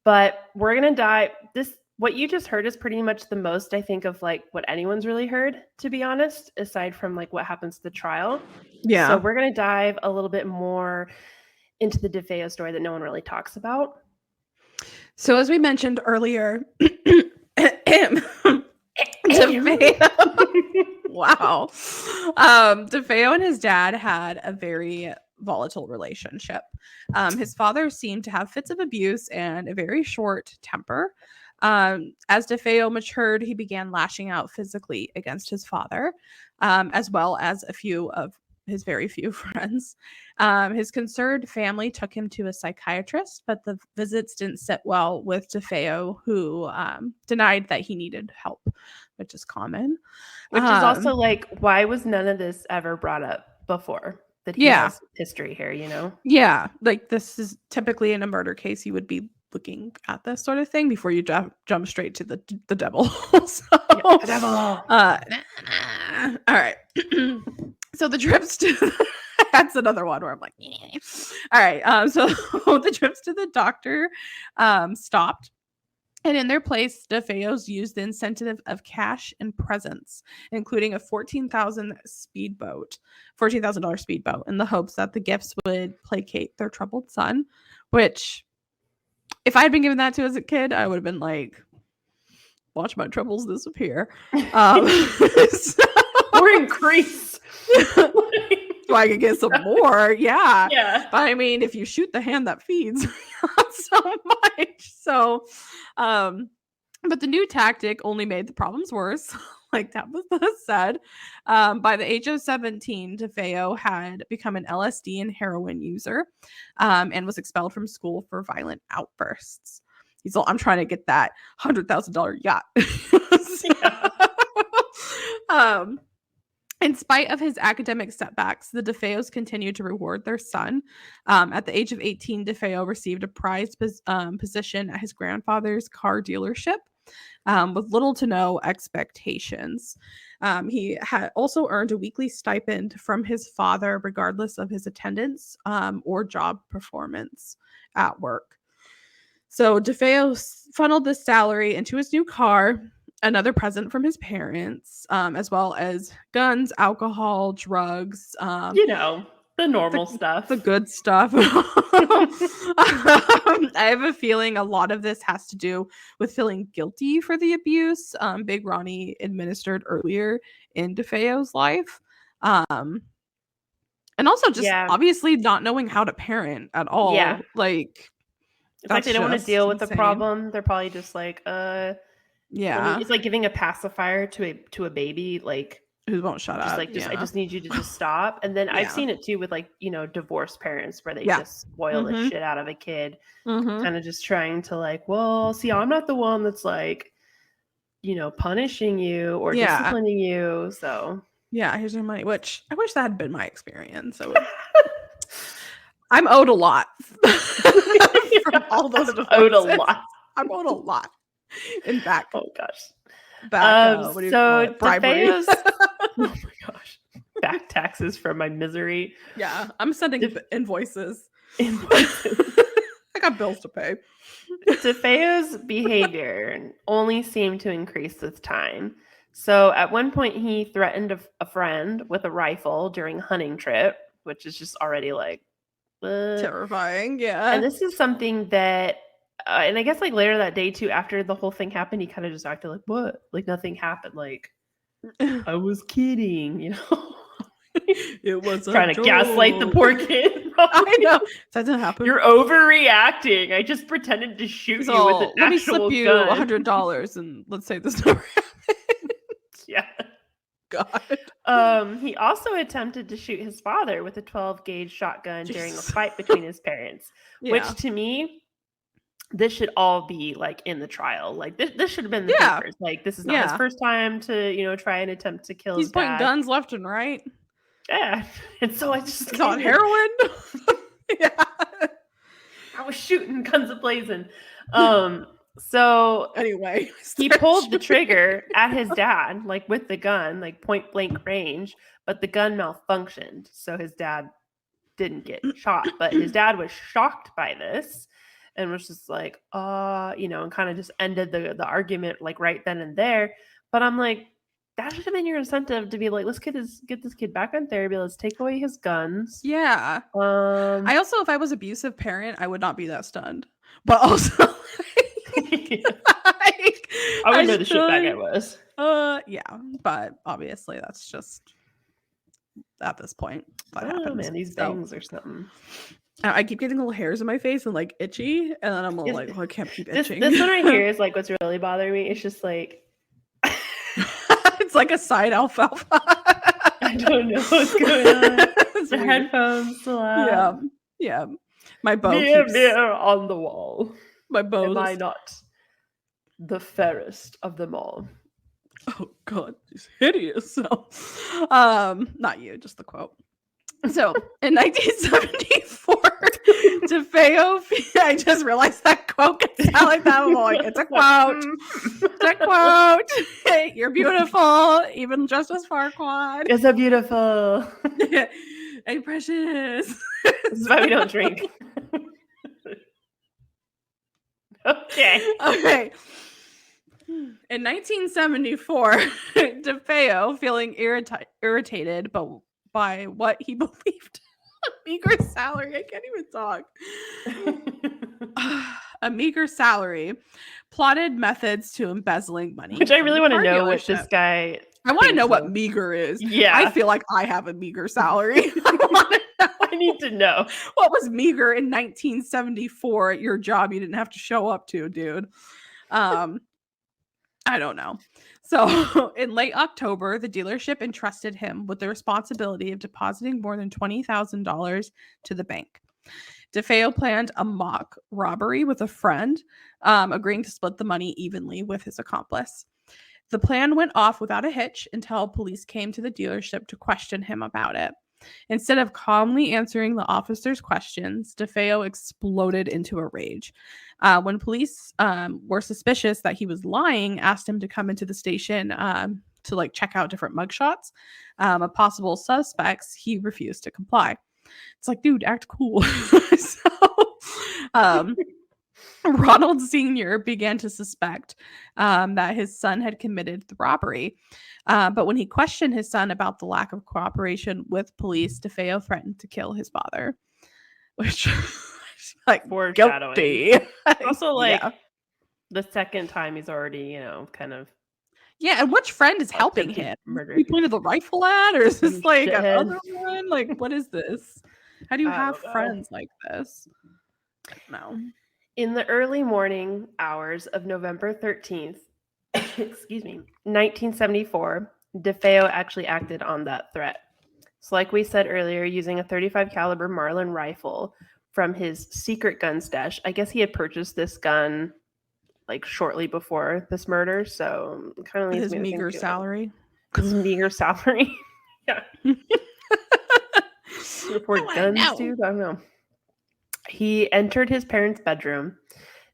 C: But we're gonna dive. What you just heard is pretty much the most, I think, of like what anyone's really heard, to be honest, aside from like what happens to the trial. Yeah. So we're gonna dive a little bit more into the DeFeo story that no one really talks about.
A: So as we mentioned earlier, wow. DeFeo and his dad had a very volatile relationship. His father seemed to have fits of abuse and a very short temper. As DeFeo matured, he began lashing out physically against his father, as well as a few of his very few friends. His concerned family took him to a psychiatrist, but the visits didn't sit well with DeFeo, who denied that he needed help, which is common.
C: Which is also like, why was none of this ever brought up before? That he has history here, you know?
A: Yeah, like this is typically in a murder case, you would be looking at this sort of thing before you jump straight to the devil. So,
C: the devil.
A: All right. So the trips to that's another one where I'm like, all right. So the trips to the doctor stopped. And in their place, DeFeo's used the incentive of cash and presents, including a $14,000 speedboat in the hopes that the gifts would placate their troubled son, which if I had been given that to as a kid, I would have been like, watch my troubles disappear.
C: Or increase.
A: So I could get some more. Yeah.
C: But
A: I mean, if you shoot the hand that feeds, not so much. So, but the new tactic only made the problems worse. Like Tabitha said, by the age of 17, DeFeo had become an LSD and heroin user, and was expelled from school for violent outbursts. He's like, I'm trying to get that $100,000 yacht. In spite of his academic setbacks, the DeFeos continued to reward their son. At the age of 18, DeFeo received a prized position at his grandfather's car dealership, with little to no expectations. He had also earned a weekly stipend from his father, regardless of his attendance or job performance at work. So DeFeo funneled this salary into his new car, another present from his parents, as well as guns, alcohol, drugs.
C: The normal stuff.
A: The good stuff. I have a feeling a lot of this has to do with feeling guilty for the abuse Big Ronnie administered earlier in DeFeo's life. And also just obviously not knowing how to parent at all. Yeah. Like,
C: it's like they don't want to deal with the problem. They're probably just like, it's like giving a pacifier to a baby, like,
A: who won't shut up.
C: Like, I just need you to just stop. And then I've seen it too with like, divorced parents where they just spoil the shit out of a kid, kind of just trying to like, well, see, I'm not the one that's like, punishing you or disciplining you. So
A: here's your money, which I wish that had been my experience. So I'm owed a lot from all those divorces. I'm owed a lot in back.
C: Oh gosh.
A: So
C: DeFeo's oh my gosh, back taxes from my misery.
A: Yeah, I'm sending invoices.
C: I
A: got bills to pay.
C: DeFeo's behavior only seemed to increase with time. So at one point, he threatened a friend with a rifle during a hunting trip, which is just already like
A: terrifying. Yeah.
C: And this is something that, and I guess like later that day too, after the whole thing happened, he kind of just acted like, what? Like nothing happened. Like, I was kidding, you know?
A: It was
C: trying to gaslight the poor kid.
A: I know. That didn't happen.
C: You're overreacting. I just pretended to shoot you with an
A: let me
C: actual
A: slip you
C: gun.
A: $100 and let's say this never happened.
C: Yeah.
A: God.
C: He also attempted to shoot his father with a 12-gauge shotgun during a fight between his parents, which to me, this should all be like in the trial. Like this should have been the papers. Like this is not his first time to, you know, try and attempt to kill his dad.
A: He's pointing guns left and right.
C: Yeah. And so I just
A: on heroin. Yeah.
C: I was shooting guns a-blazing. So
A: anyway,
C: he pulled the trigger at his dad, like with the gun, like point blank range, but the gun malfunctioned. So his dad didn't get shot, but his dad was shocked by this and was just like, you know, and kind of just ended the argument like right then and there. But I'm like, that should have been your incentive to be like, let's get this kid back on therapy. Let's take away his guns.
A: Yeah. I also, if I was abusive parent, I would not be that stunned. But also,
C: I would know the shitbag I was.
A: Yeah, but obviously that's just at this point what happens.
C: Man, these bangs or something.
A: I keep getting little hairs in my face and like itchy, and then I'm like, oh, I can't keep itching.
C: This one right here is like what's really bothering me. It's just like
A: it's like a side alfalfa.
C: I don't know what's going on. The headphones still out.
A: Yeah. My bow
C: mirror on the wall.
A: My bow.
C: Am I not the fairest of them all?
A: Oh God, she's hideous. So, not you, just the quote. So, in 1974, DeFeo. I just realized that quote can sound like that. I'm like, it's a quote. It's a quote. You're beautiful, even just as Farquaad.
C: You're so beautiful.
A: Hey, precious.
C: This is why we don't drink. Okay.
A: In 1974, DeFeo, feeling irritated by what he believed a meager salary. I can't even talk. A meager salary, plotted methods to embezzling money.
C: Which I really want to know what this guy.
A: I want to know what meager is.
C: Yeah.
A: I feel like I have a meager salary. I want to know.
C: I need to know.
A: What was meager in 1974 at your job you didn't have to show up to, dude? I don't know. So in late October, the dealership entrusted him with the responsibility of depositing more than $20,000 to the bank. DeFeo planned a mock robbery with a friend, agreeing to split the money evenly with his accomplice. The plan went off without a hitch until police came to the dealership to question him about it. Instead of calmly answering the officer's questions, DeFeo exploded into a rage. When police were suspicious that he was lying, asked him to come into the station to like check out different mugshots of possible suspects, he refused to comply. It's like, dude, act cool. So, Ronald Sr. began to suspect that his son had committed the robbery. But when he questioned his son about the lack of cooperation with police, DeFeo threatened to kill his father, which like guilty.
C: Also, like the second time he's already, kind of.
A: Yeah, and which friend is helping him? He pointed the rifle at, or is this like another one? Like, what is this? How do you have friends like this? No.
C: In the early morning hours of November 13th, 1974, DeFeo actually acted on that threat. So like we said earlier, using a .35 caliber Marlin rifle from his secret gun stash. I guess he had purchased this gun like shortly before this murder, so kind of
A: his meager salary.
C: His meager salary. Yeah. Report guns, dude. I don't know. He entered his parents' bedroom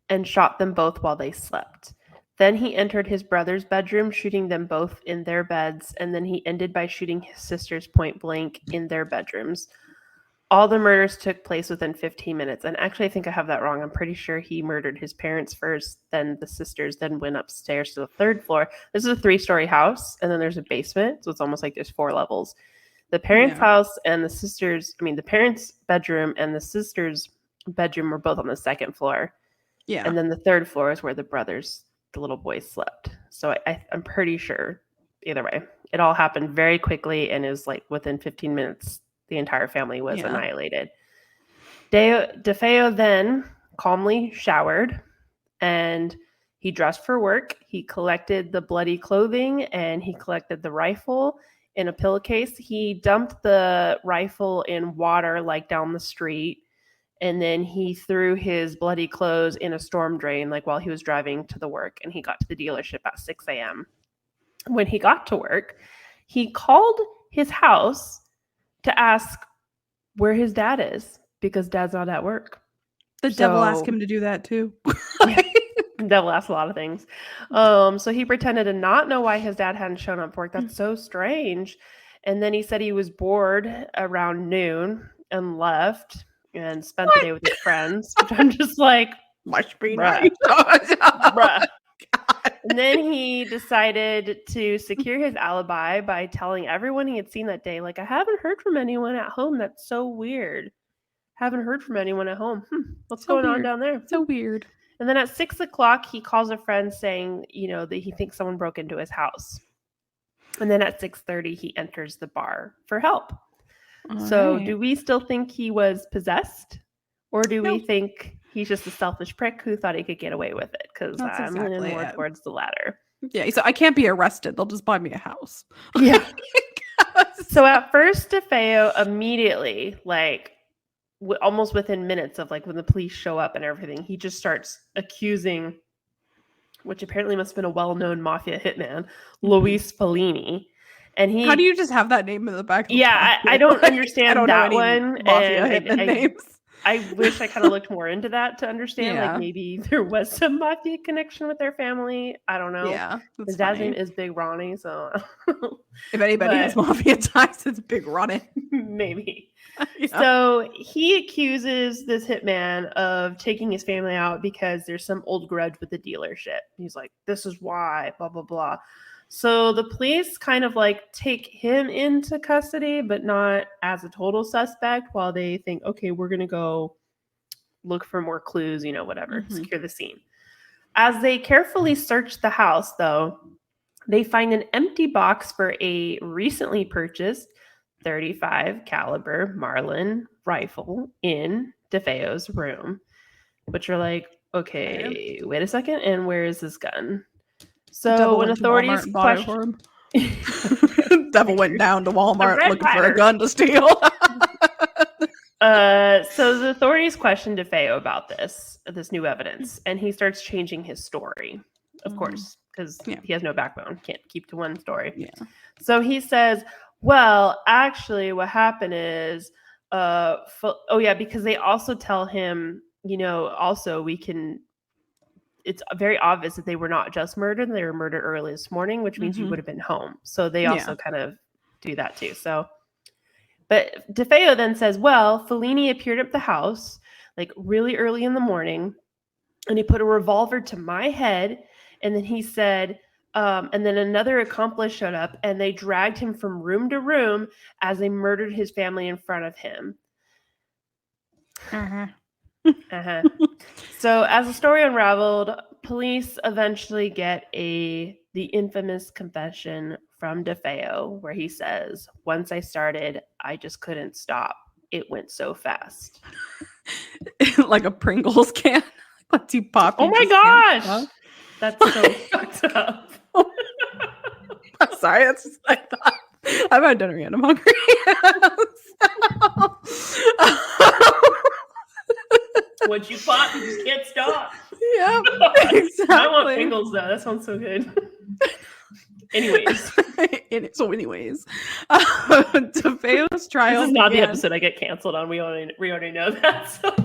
C: and shot them both while they slept. Then he entered his brother's bedroom, shooting them both in their beds, and then he ended by shooting his sisters point blank in their bedrooms. All the murders took place within 15 minutes. And actually, I think I have that wrong. I'm pretty sure he murdered his parents first, then the sisters, then went upstairs to the 3rd floor. This is a 3-story house, and then there's a basement. So it's almost like there's 4 levels. The parents' house and the sisters, the parents' bedroom and the sisters' bedroom were both on the 2nd floor.
A: Yeah.
C: And then the 3rd floor is where the little boys slept. So I'm pretty sure, either way, it all happened very quickly and is like within 15 minutes. The entire family was annihilated. DeFeo then calmly showered and he dressed for work. He collected the bloody clothing and he collected the rifle in a pillowcase. He dumped the rifle in water like down the street. And then he threw his bloody clothes in a storm drain like while he was driving to the work. And he got to the dealership at 6 a.m. When he got to work, he called his house to ask where his dad is because dad's not at work.
A: The devil asked him to do that too.
C: The devil asked a lot of things. So he pretended to not know why his dad hadn't shown up for work. That's so strange. And then he said he was bored around noon and left and spent the day with his friends, which I'm just like,
A: must be
C: bruh.
A: nice.
C: Bruh. And then he decided to secure his alibi by telling everyone he had seen that day, like, I haven't heard from anyone at home. That's so weird. Haven't heard from anyone at home. What's going on down there?
A: So weird.
C: And then at 6 o'clock, he calls a friend saying, that he thinks someone broke into his house. And then at 6:30, he enters the bar for help. So do we still think he was possessed? Or do we think he's just a selfish prick who thought he could get away with it? Because I'm leaning more towards the latter.
A: Yeah, so I can't be arrested. They'll just buy me a house.
C: Yeah. So at first, DeFeo immediately, almost within minutes of when the police show up and everything, he just starts accusing, which apparently must have been a well-known mafia hitman, Luis Fellini. And
A: how do you just have that name in the back?
C: I don't understand
A: I don't
C: that
A: know any
C: one.
A: Mafia hitman names.
C: I wish I kind of looked more into that to understand. Maybe there was some mafia connection with their family. I don't know.
A: Yeah,
C: his dad's name is Big Ronnie, so
A: if anybody has mafia ties, it's Big Ronnie.
C: Maybe. So he accuses this hitman of taking his family out because there's some old grudge with the dealership. He's like, this is why, blah, blah, blah. So the police kind of take him into custody, but not as a total suspect while they think, okay, we're going to go look for more clues, whatever, secure the scene. As they carefully search the house, though, they find an empty box for a recently purchased .35 caliber Marlin rifle in DeFeo's room, which are like, okay, wait a second. And where is this gun? So when authorities question,
A: Devil went down to Walmart looking for a gun to steal.
C: So the authorities questioned DeFeo about this new evidence, and he starts changing his story, of course, because he has no backbone, can't keep to one story.
A: Yeah. So
C: he says, well, actually, what happened is, because they also tell him, it's very obvious that they were not just murdered, they were murdered early this morning, which means you would have been home. So they also kind of do that too. But DeFeo then says, well, Fellini appeared at the house really early in the morning, and he put a revolver to my head. And then he said, and then another accomplice showed up and they dragged him from room to room as they murdered his family in front of him. So as the story unraveled, police eventually get the infamous confession from DeFeo where he says, once I started, I just couldn't stop. It went so fast.
A: Like a Pringles can. Let's you pop.
C: Oh my gosh. That's so fucked up.
A: I'm sorry. That's just what I thought. I've had dinner yet. I'm hungry.
C: Once you pop, you just can't stop.
A: Yeah, exactly.
C: I want Pringles though. That sounds so good. Anyways,
A: DeFeo's trial.
C: This is not the episode I get canceled on. We already know that. So.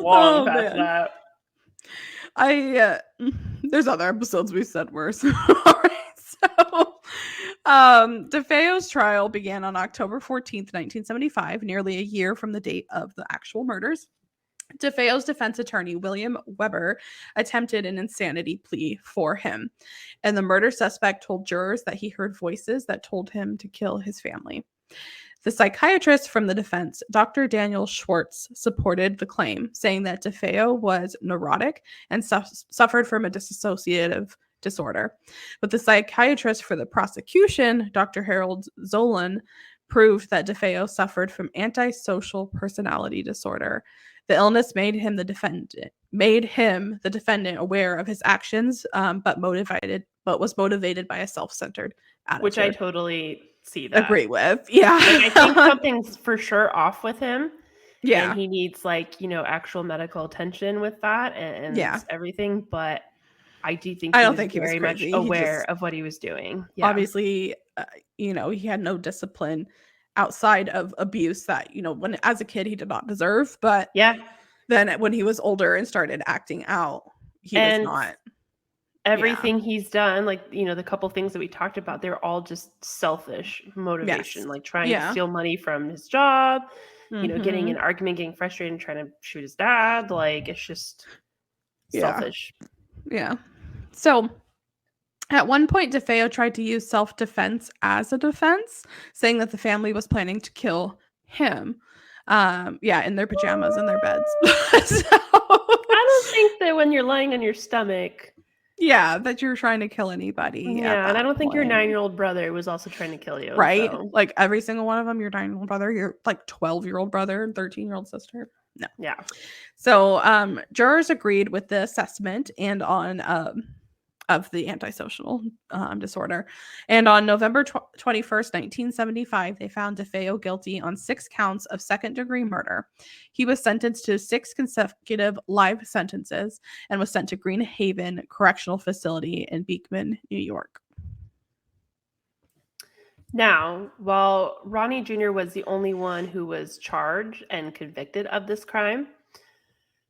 C: Long past that.
A: There's other episodes we said worse. All right, so DeFeo's trial began on October 14th, 1975, nearly a year from the date of the actual murders. DeFeo's defense attorney, William Weber, attempted an insanity plea for him, and the murder suspect told jurors that he heard voices that told him to kill his family. The psychiatrist from the defense, Dr. Daniel Schwartz, supported the claim, saying that DeFeo was neurotic and suffered from a dissociative disorder. But the psychiatrist for the prosecution, Dr. Harold Zolan, proved that DeFeo suffered from antisocial personality disorder. The illness made him the defendant aware of his actions, but was motivated by a self-centered attitude.
C: Which I totally see that.
A: Agree with. Yeah.
C: Like, I think something's for sure off with him.
A: Yeah.
C: And he needs, like, you know, actual medical attention with that and everything. But I do think
A: I don't think he was
C: very much
A: crazy.
C: aware of what he was doing. Yeah.
A: Obviously, you know, he had no discipline outside of abuse that, you know, when as a kid he did not deserve. But then when he was older and started acting out, he was not.
C: Everything he's done, like, you know, the couple things that we talked about, they're all just selfish motivation, like trying to steal money from his job, you know, getting in an argument, getting frustrated and trying to shoot his dad. Like, it's just selfish.
A: Yeah. So at one point, DeFeo tried to use self-defense as a defense, saying that the family was planning to kill him. In their pajamas in their beds.
C: I don't think that when you're lying on your stomach,
A: that you're trying to kill anybody.
C: Yeah, and I don't think your 9-year-old brother was also trying to kill you.
A: Right?
C: So.
A: Like every single one of them, your 9-year-old brother, your like 12-year-old brother, and 13-year-old sister. No.
C: Yeah.
A: So jurors agreed with the assessment and on of the antisocial disorder. And on November 21st, 1975, they found DeFeo guilty on 6 counts of second-degree murder. He was sentenced to 6 consecutive life sentences and was sent to Green Haven Correctional Facility in Beekman, New York.
C: Now, while Ronnie Jr. was the only one who was charged and convicted of this crime,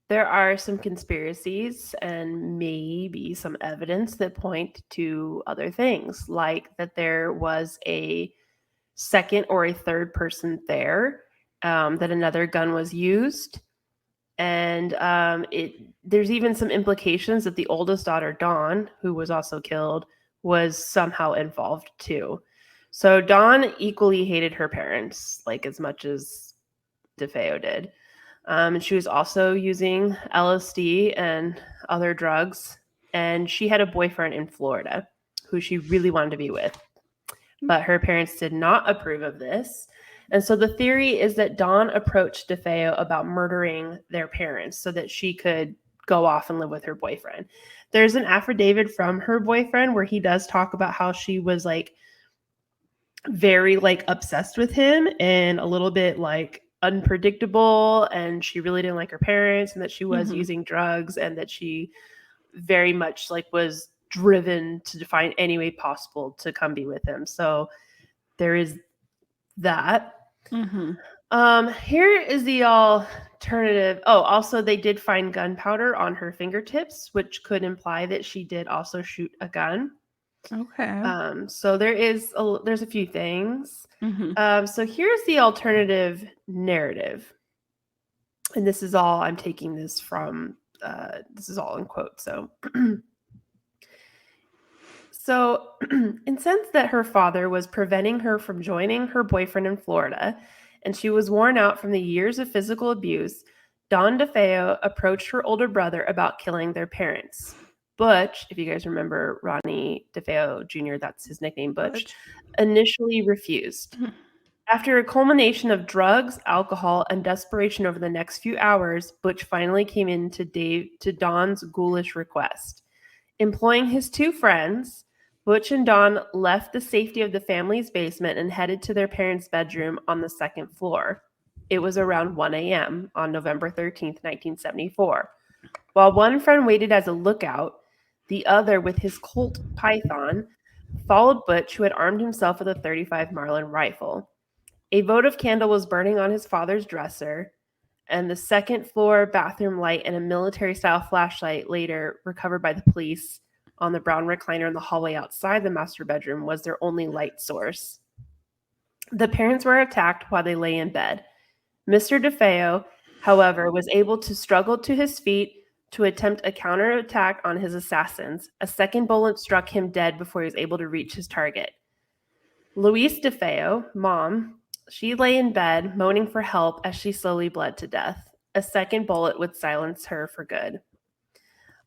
C: there are some conspiracies and maybe some evidence that point to other things, like that there was a second or a third person there, that another gun was used. And there's even some implications that the oldest daughter, Dawn, who was also killed, was somehow involved too. So Dawn equally hated her parents, like as much as DeFeo did. And she was also using LSD and other drugs. And she had a boyfriend in Florida who she really wanted to be with. But her parents did not approve of this. And so the theory is that Dawn approached DeFeo about murdering their parents so that she could go off and live with her boyfriend. There's an affidavit from her boyfriend where he does talk about how she was like very like obsessed with him and a little bit like unpredictable, and she really didn't like her parents, and that she was using drugs, and that she very much like was driven to find any way possible to come be with him. So there is that. Here is the alternative. Oh, also they did find gunpowder on her fingertips, which could imply that she did also shoot a gun.
A: Okay.
C: So there's a few things. So here's the alternative narrative. And this is all, I'm taking this from, this is all in quotes. So, in sense that her father was preventing her from joining her boyfriend in Florida, and she was worn out from the years of physical abuse, Dawn DeFeo approached her older brother about killing their parents. Butch, if you guys remember Ronnie DeFeo Jr., that's his nickname, Butch, initially refused. After a culmination of drugs, alcohol, and desperation over the next few hours, Butch finally came in to Dawn's ghoulish request. Employing his 2 friends, Butch and Dawn left the safety of the family's basement and headed to their parents' bedroom on the 2nd floor. It was around 1 a.m. on November 13th, 1974. While one friend waited as a lookout, the other, with his Colt Python, followed Butch, who had armed himself with a .35 Marlin rifle. A votive candle was burning on his father's dresser, and the 2nd floor bathroom light and a military-style flashlight, later recovered by the police, on the brown recliner in the hallway outside the master bedroom was their only light source. The parents were attacked while they lay in bed. Mr. DeFeo, however, was able to struggle to his feet to attempt a counterattack on his assassins. A second bullet struck him dead before he was able to reach his target. Louise DeFeo, mom, she lay in bed, moaning for help as she slowly bled to death. A second bullet would silence her for good.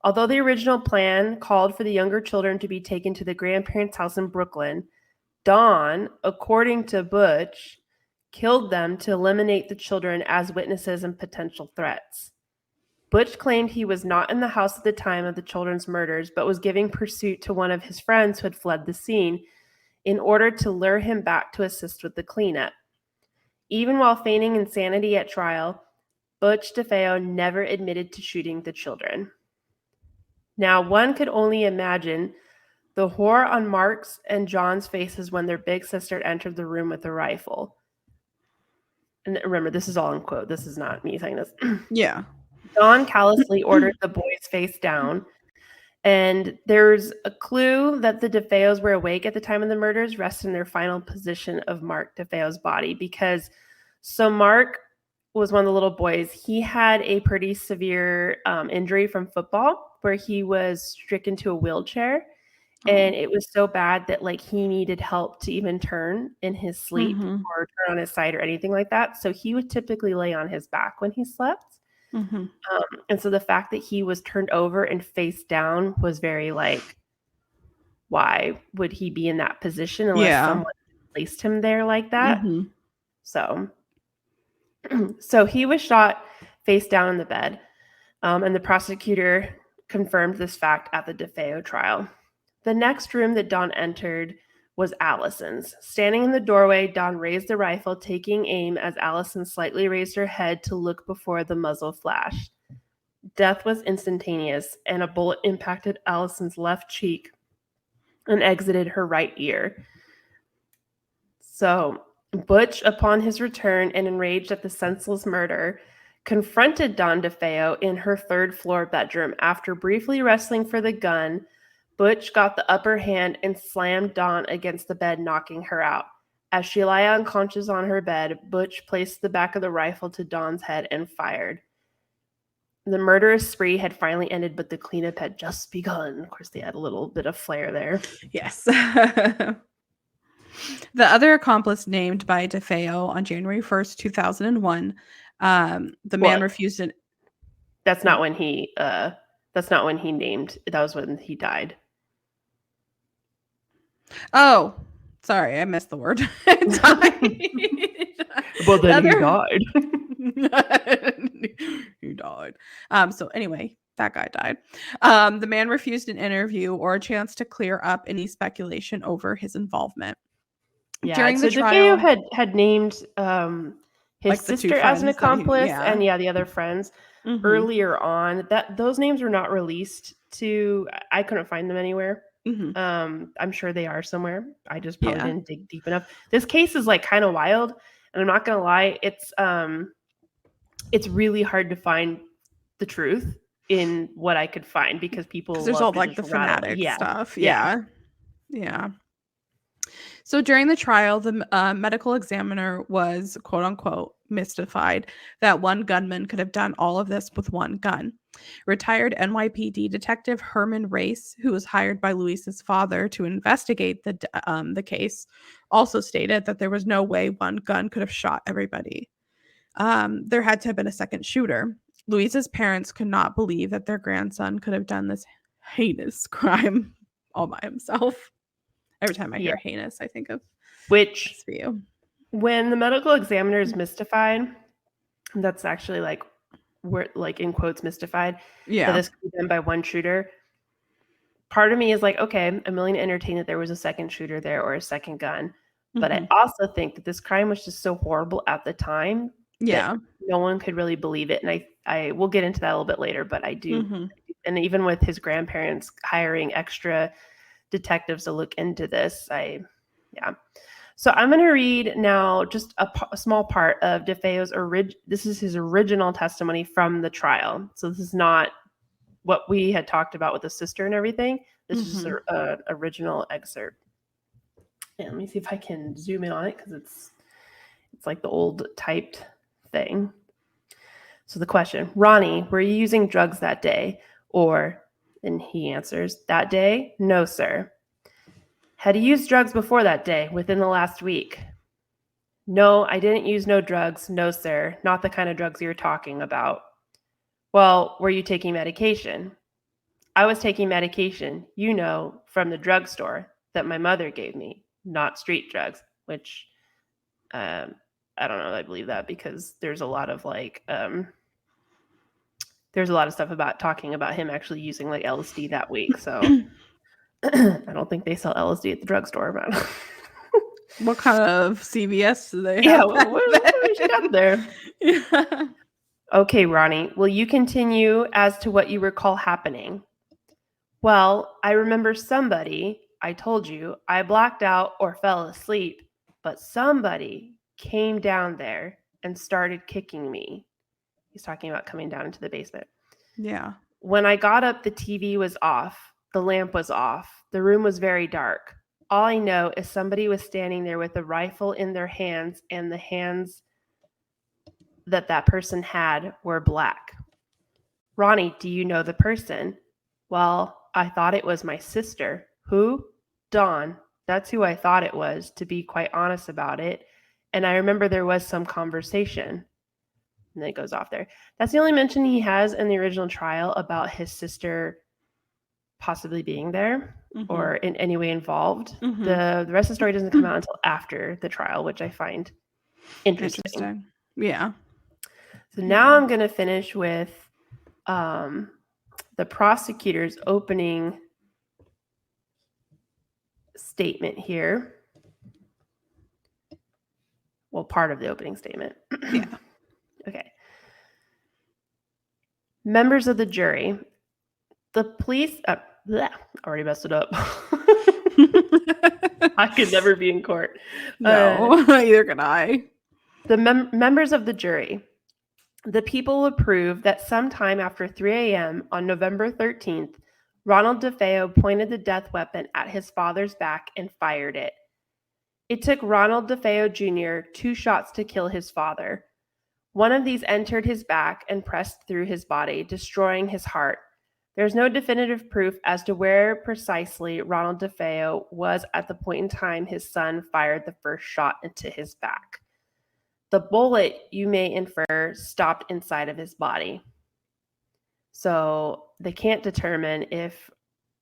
C: Although the original plan called for the younger children to be taken to the grandparents' house in Brooklyn, Dawn, according to Butch, killed them to eliminate the children as witnesses and potential threats. Butch claimed he was not in the house at the time of the children's murders, but was giving pursuit to one of his friends who had fled the scene in order to lure him back to assist with the cleanup. Even while feigning insanity at trial, Butch DeFeo never admitted to shooting the children. Now, one could only imagine the horror on Mark's and John's faces when their big sister entered the room with a rifle. And remember, this is all in quote. This is not me saying this.
A: Yeah.
C: Dawn callously ordered the boys face down. And there's a clue that the DeFeos were awake at the time of the murders rests in their final position of Mark DeFeo's body. Because so Mark was one of the little boys. He had a pretty severe injury from football where he was stricken to a wheelchair. And it was so bad that like he needed help to even turn in his sleep or turn on his side or anything like that. So he would typically lay on his back when he slept. And so the fact that he was turned over and face down was very like, why would he be in that position unless someone placed him there like that? So he was shot face down in the bed. And the prosecutor confirmed this fact at the DeFeo trial. The next room that Dawn entered was Allison's. Standing in the doorway, Dawn raised the rifle, taking aim as Allison slightly raised her head to look before the muzzle flashed. Death was instantaneous, and a bullet impacted Allison's left cheek and exited her right ear. So, Butch, upon his return and enraged at the senseless murder, confronted Dawn DeFeo in her third-floor bedroom. After briefly wrestling for the gun, Butch got the upper hand and slammed Dawn against the bed, knocking her out. As she lay unconscious on her bed, Butch placed the back of the rifle to Dawn's head and fired. The murderous spree had finally ended, but the cleanup had just begun. Of course, they had a little bit of flair there.
A: Yes. The other accomplice named by DeFeo on January 1st, 2001, the man refused it.
C: That's not when he named. That was when he died.
A: Oh, sorry, I missed the word. Died.
C: But then he died.
A: He died. So anyway, that guy died. The man refused an interview or a chance to clear up any speculation over his involvement.
C: Yeah,
A: during
C: so
A: the trial,
C: DeFeo had named his
A: like
C: sister as an accomplice, and the other friends earlier on. That those names were not released to. I couldn't find them anywhere. I'm sure they are somewhere. I just probably didn't dig deep enough. This case is like kind of wild, and I'm not gonna lie, it's really hard to find the truth in what I could find because
A: there's all like the fanatic stuff. Yeah. So during the trial, the medical examiner was, quote unquote, mystified that one gunman could have done all of this with one gun. Retired NYPD detective Herman Race, who was hired by Luis's father to investigate the case, also stated that there was no way one gun could have shot everybody. There had to have been a second shooter. Luis's parents could not believe that their grandson could have done this heinous crime all by himself. Every time I hear heinous, I think of
C: DeFeo. When the medical examiner is mystified, that's actually like we're like in quotes mystified. That this could be done by one shooter. Part of me is like, okay, I'm willing to entertain that there was a second shooter there or a second gun. But I also think that this crime was just so horrible at the time. That no one could really believe it. And I will get into that a little bit later, but I do. And even with his grandparents hiring extra detectives to look into this, So I'm going to read now just a small part of DeFeo's this is his original testimony from the trial. So this is not what we had talked about with the sister and everything. This is an original excerpt. And let me see if I can zoom in on it because it's like the old typed thing. So the question, Ronnie, were you using drugs that day? And he answers, that day? No, sir. Had you used drugs before that day, within the last week? No, I didn't use no drugs. No, sir. Not the kind of drugs you're talking about. Well, were you taking medication? I was taking medication, from the drugstore that my mother gave me, not street drugs, which I don't know. I believe that because there's a lot of there's a lot of stuff about talking about him actually using like LSD that week. So I don't think they sell LSD at the drugstore, but
A: what kind of CVS do they have?
C: Yeah, what you got there?
A: Yeah.
C: Okay, Ronnie, will you continue as to what you recall happening? Well, I remember somebody, I told you, I blacked out or fell asleep, but somebody came down there and started kicking me. He's talking about coming down into the basement.
A: Yeah.
C: When I got up, the TV was off. The lamp was off. The room was very dark. All I know is somebody was standing there with a rifle in their hands, and the hands that person had were black. Ronnie, do you know the person? Well, I thought it was my sister. Who? Dawn. That's who I thought it was, to be quite honest about it. And I remember there was some conversation. And then it goes off there. That's the only mention he has in the original trial about his sister possibly being there or in any way involved. The rest of the story doesn't come out until after the trial, which I find interesting.
A: Yeah.
C: So now I'm going to finish with the prosecutor's opening statement here. Well, part of the opening statement.
A: Yeah.
C: Okay. Members of the jury, the police... already messed it up. I could never be in court.
A: No, either can I.
C: The members of the jury, the people will prove that sometime after 3 a.m. on November 13th, Ronald DeFeo pointed the death weapon at his father's back and fired it. It took Ronald DeFeo Jr. 2 shots to kill his father. One of these entered his back and pressed through his body, destroying his heart. There's no definitive proof as to where precisely Ronald DeFeo was at the point in time his son fired the first shot into his back. The bullet, you may infer, stopped inside of his body. So they can't determine if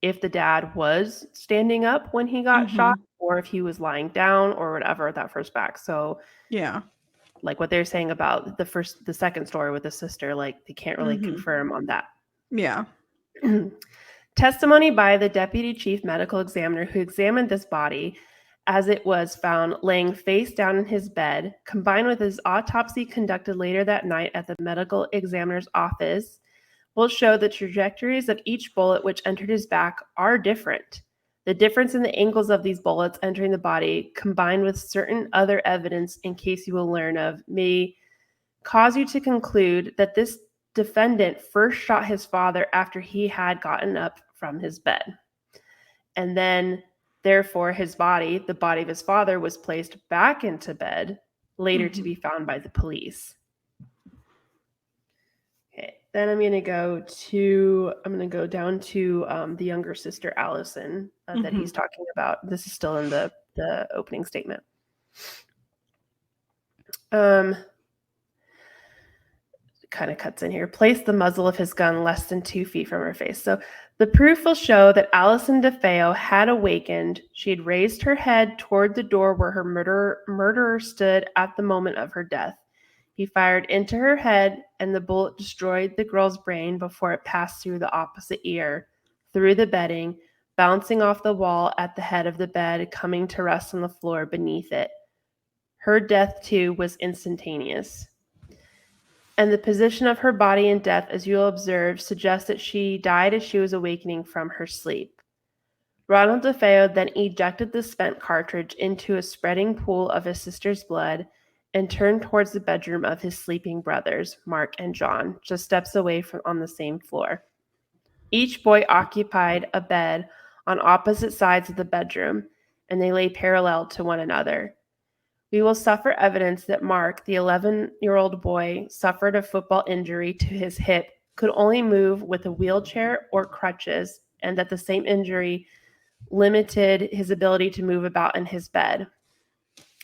C: the dad was standing up when he got shot or if he was lying down or whatever at that first back. So
A: yeah,
C: like what they're saying about the second story with the sister, like they can't really confirm on that.
A: Yeah.
C: Testimony by the deputy chief medical examiner who examined this body as it was found laying face down in his bed, combined with his autopsy conducted later that night at the medical examiner's office, will show the trajectories of each bullet which entered his back are different. The difference in the angles of these bullets entering the body, combined with certain other evidence in case you will learn of, may cause you to conclude that this defendant first shot his father after he had gotten up from his bed. And then, therefore, the body of his father, was placed back into bed, later to be found by the police. Okay, then I'm going to go down to the younger sister, Allison, that he's talking about. This is still in the opening statement. Kind of cuts in here. Placed the muzzle of his gun less than 2 feet from her face. So the proof will show that Allison DeFeo had awakened. She had raised her head toward the door where her murderer stood at the moment of her death. He fired into her head, and the bullet destroyed the girl's brain before it passed through the opposite ear, through the bedding, bouncing off the wall at the head of the bed, coming to rest on the floor beneath it. Her death, too, was instantaneous. And the position of her body in death, as you'll observe, suggests that she died as she was awakening from her sleep. Ronald DeFeo then ejected the spent cartridge into a spreading pool of his sister's blood and turned towards the bedroom of his sleeping brothers, Mark and John, just steps away from on the same floor. Each boy occupied a bed on opposite sides of the bedroom, and they lay parallel to one another. We will suffer evidence that Mark, the 11-year-old boy, suffered a football injury to his hip, could only move with a wheelchair or crutches, and that the same injury limited his ability to move about in his bed.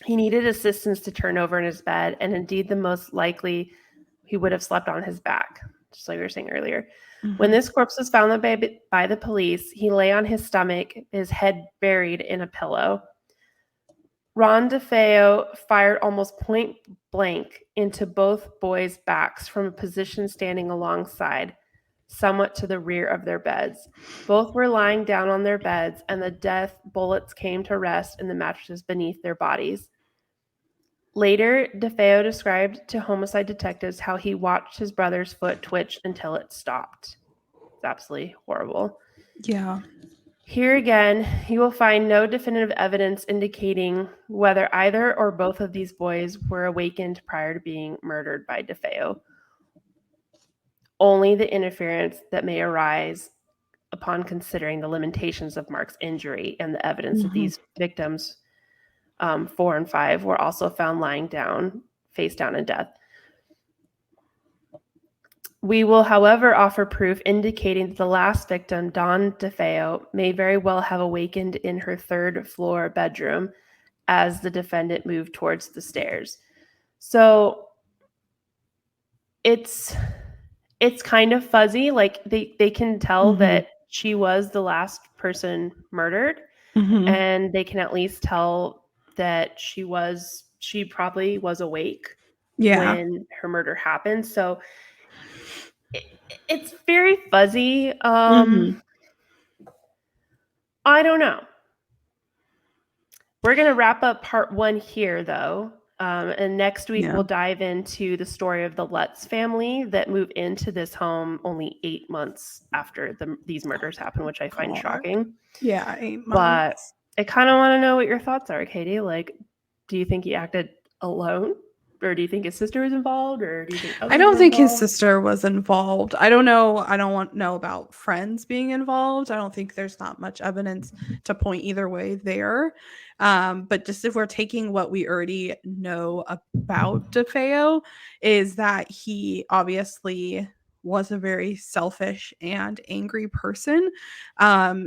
C: He needed assistance to turn over in his bed, and indeed the most likely he would have slept on his back, just like we were saying earlier.
A: Mm-hmm.
C: When this corpse was found by the police, he lay on his stomach, his head buried in a pillow. Ron DeFeo fired almost point blank into both boys' backs from a position standing alongside, somewhat to the rear of their beds. Both were lying down on their beds, and the death bullets came to rest in the mattresses beneath their bodies. Later, DeFeo described to homicide detectives how he watched his brother's foot twitch until it stopped. It's absolutely horrible.
A: Yeah.
C: Here again, you will find no definitive evidence indicating whether either or both of these boys were awakened prior to being murdered by DeFeo. Only the interference that may arise upon considering the limitations of Mark's injury and the evidence that these victims, 4 and 5, were also found lying down, face down in death. We will, however, offer proof indicating that the last victim, Dawn DeFeo, may very well have awakened in her third-floor bedroom as the defendant moved towards the stairs. So it's kind of fuzzy. Like they can tell that she was the last person murdered, and they can at least tell that she probably was awake when her murder happened. So it's very fuzzy. I don't know. We're going to wrap up part 1 here, though. And next week, we'll dive into the story of the Lutz family that moved into this home only 8 months after these murders happened, which I find shocking.
A: Yeah, 8 months.
C: But I kind of want to know what your thoughts are, Katie. Like, do you think he acted alone? Or do you think his sister was involved? Or do you think
A: I don't think his sister was involved. I don't know. I don't want to know about friends being involved. I don't think there's not much evidence to point either way there. But just if we're taking what we already know about DeFeo, is that he obviously was a very selfish and angry person.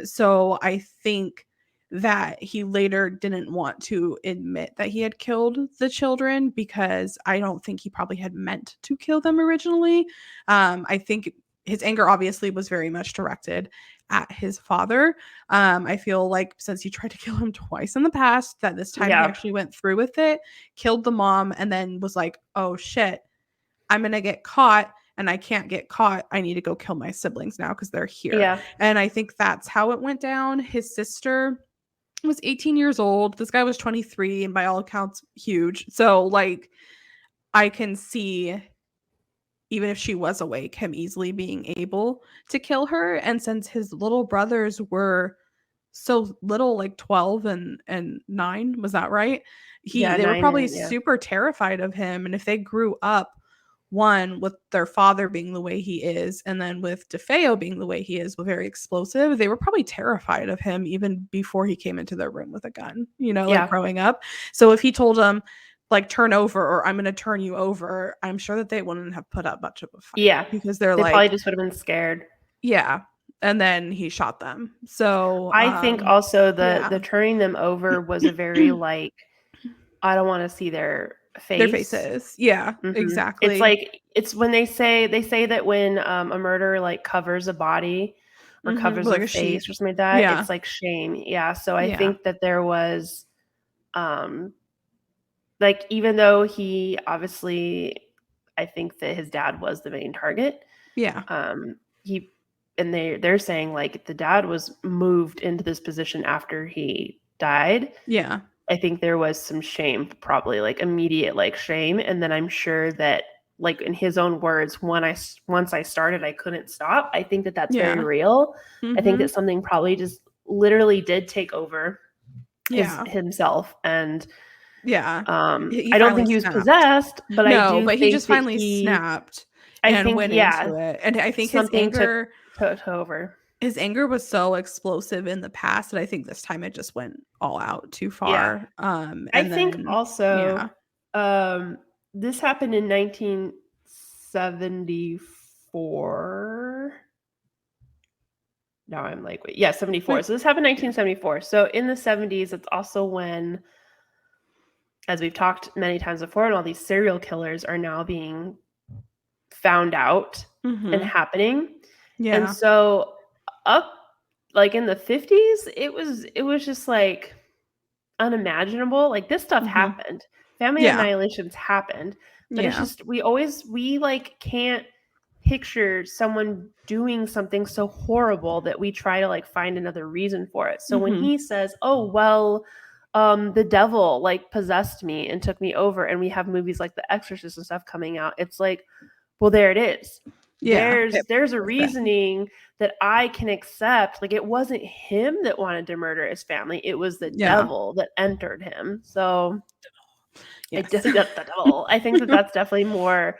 A: So I think that he later didn't want to admit that he had killed the children, because I don't think he probably had meant to kill them originally. I think his anger obviously was very much directed at his father. I feel like since he tried to kill him twice in the past, that this time he actually went through with it, killed the mom, and then was like, oh shit, I'm gonna get caught, and I can't get caught. I need to go kill my siblings now because they're here.
C: Yeah.
A: And I think that's how it went down. His sister was 18 years old. This guy was 23 and by all accounts huge. So like I can see, even if she was awake, him easily being able to kill her. And since his little brothers were so little, like 12 and 9, was that right? They were probably super terrified of him. And if they grew up, one, with their father being the way he is, and then with DeFeo being the way he is, very explosive, they were probably terrified of him even before he came into their room with a gun, like growing up. So if he told them, like, turn over or I'm going to turn you over, I'm sure that they wouldn't have put up much of a fight.
C: Yeah.
A: Because
C: they
A: like,
C: probably just would have been scared.
A: Yeah. And then he shot them. So
C: I think also the turning them over was a very like, I don't want to see their
A: faces. Yeah, exactly.
C: It's like, it's when they say that when a murderer like covers a body or covers like a face or something like that, it's like shame. Yeah. So I think that there was like, even though he obviously, I think that his dad was the main target.
A: Yeah.
C: They're saying like the dad was moved into this position after he died.
A: Yeah.
C: I think there was some shame, probably like immediate like shame. And then I'm sure that, like in his own words, once I started, I couldn't stop. I think that that's very real. I think that something probably just literally did take over himself. And
A: he
C: I don't think he was possessed, but
A: he just finally snapped and went into it. And I think his anger
C: took over.
A: his anger was so explosive in the past that I think this time it just went all out too far. And
C: I think
A: then,
C: also this happened in 1974. Now I'm like, wait, 74. So this happened in 1974. So in the 70s, it's also when, as we've talked many times before, and all these serial killers are now being found out and happening.
A: Yeah.
C: And so up like in the 50s, it was just like unimaginable. Like this stuff happened. Family annihilations happened. But it's just we like can't picture someone doing something so horrible that we try to like find another reason for it. So when he says, "Oh, well, the devil like possessed me and took me over," and we have movies like The Exorcist and stuff coming out, it's like, well, there it is.
A: Yeah.
C: There's a reasoning that I can accept. Like it wasn't him that wanted to murder his family. It was the devil that entered him. So I think that that's definitely more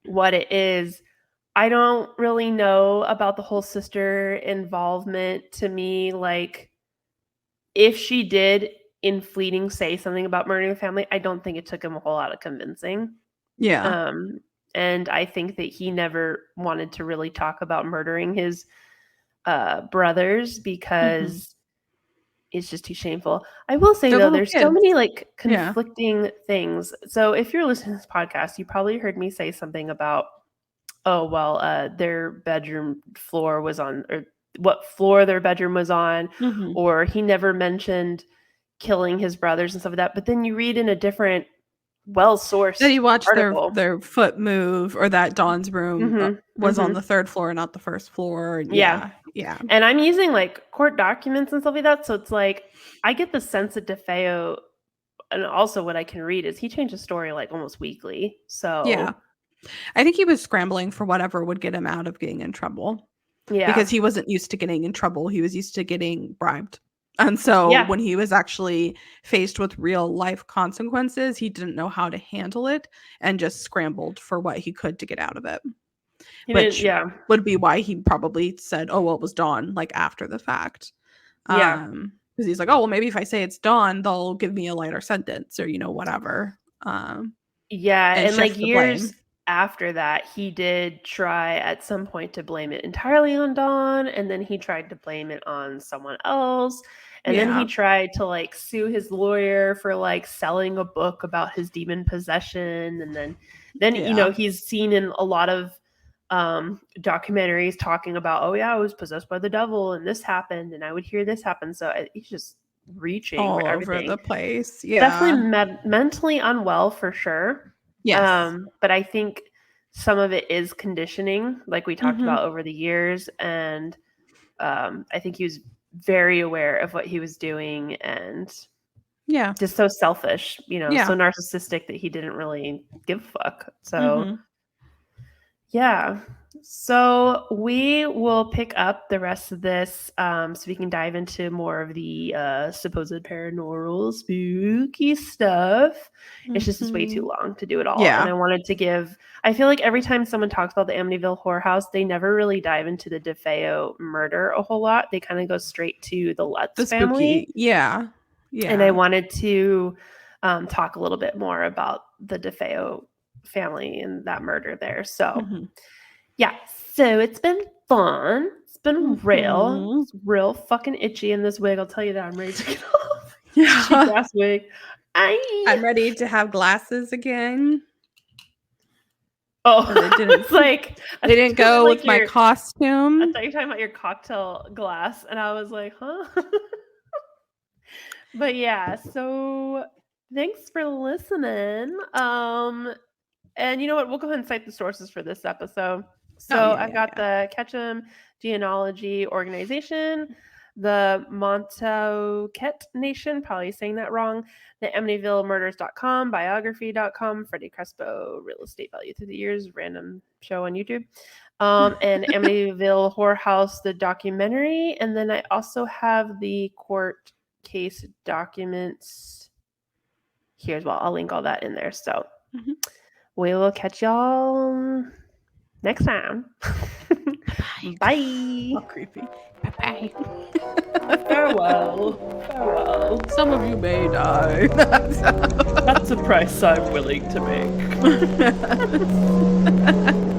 C: what it is. I don't really know about the whole sister involvement. To me, like if she did in fleeting say something about murdering the family, I don't think it took him a whole lot of convincing.
A: Yeah.
C: And I think that he never wanted to really talk about murdering his brothers because it's just too shameful. I will say, though, there's so many like conflicting things. So if you're listening to this podcast, you probably heard me say something about, their bedroom floor was on, or what floor their bedroom was on, or he never mentioned killing his brothers and stuff like that. But then you read in a different well-sourced
A: that you watched
C: article,
A: their foot move, or that Dawn's room was on the third floor, not the first floor. Yeah.
C: And I'm using like court documents and stuff like that. So it's like, I get the sense that DeFeo, and also what I can read is he changed his story like almost weekly. So
A: yeah, I think he was scrambling for whatever would get him out of getting in trouble.
C: Yeah.
A: Because he wasn't used to getting in trouble. He was used to getting bribed. And so when he was actually faced with real life consequences, he didn't know how to handle it and just scrambled for what he could to get out of it. Which would be why he probably said, "Oh, well, it was Dawn," like after the fact. Because he's like, "Oh, well, maybe if I say it's Dawn, they'll give me a lighter sentence, or whatever."
C: And like years after that, he did try at some point to blame it entirely on Dawn, and then he tried to blame it on someone else. And then he tried to like sue his lawyer for like selling a book about his demon possession. And then he's seen in a lot of documentaries talking about, I was possessed by the devil and this happened and I would hear this happen. So he's just reaching
A: all
C: for
A: over the place. Yeah,
C: definitely mentally unwell for sure.
A: Yes.
C: But I think some of it is conditioning, like we talked about over the years. And I think he was very aware of what he was doing and just so selfish, so narcissistic that he didn't really give a fuck. So so we will pick up the rest of this so we can dive into more of the supposed paranormal spooky stuff. It's just way too long to do it all. And I wanted to I feel like every time someone talks about the Amityville Horror House, they never really dive into the DeFeo murder a whole lot. They kind of go straight to the Lutz family.
A: Yeah.
C: And I wanted to talk a little bit more about the DeFeo family and that murder there. So so it's been fun. It's been real fucking itchy in this wig. I'll tell you that. I'm ready to get off. Cheap-ass wig.
A: I'm ready to have glasses again.
C: They
A: didn't go with my costume.
C: I thought you were talking about your cocktail glass, and I was like, huh? But so thanks for listening. And you know what? We'll go ahead and cite the sources for this episode. So I've got the Ketchum Genealogy organization, the Montaukett Nation, probably saying that wrong, the AmityvilleMurders.com, biography.com, Freddie Crespo, real estate value through the years, random show on YouTube, and Amityville Horror House, the documentary. And then I also have the court case documents here as well. I'll link all that in there. So we will catch y'all next time. Bye.
A: How creepy. Bye-bye.
C: Farewell. Farewell.
A: Some of you may die.
C: That's a price I'm willing to make.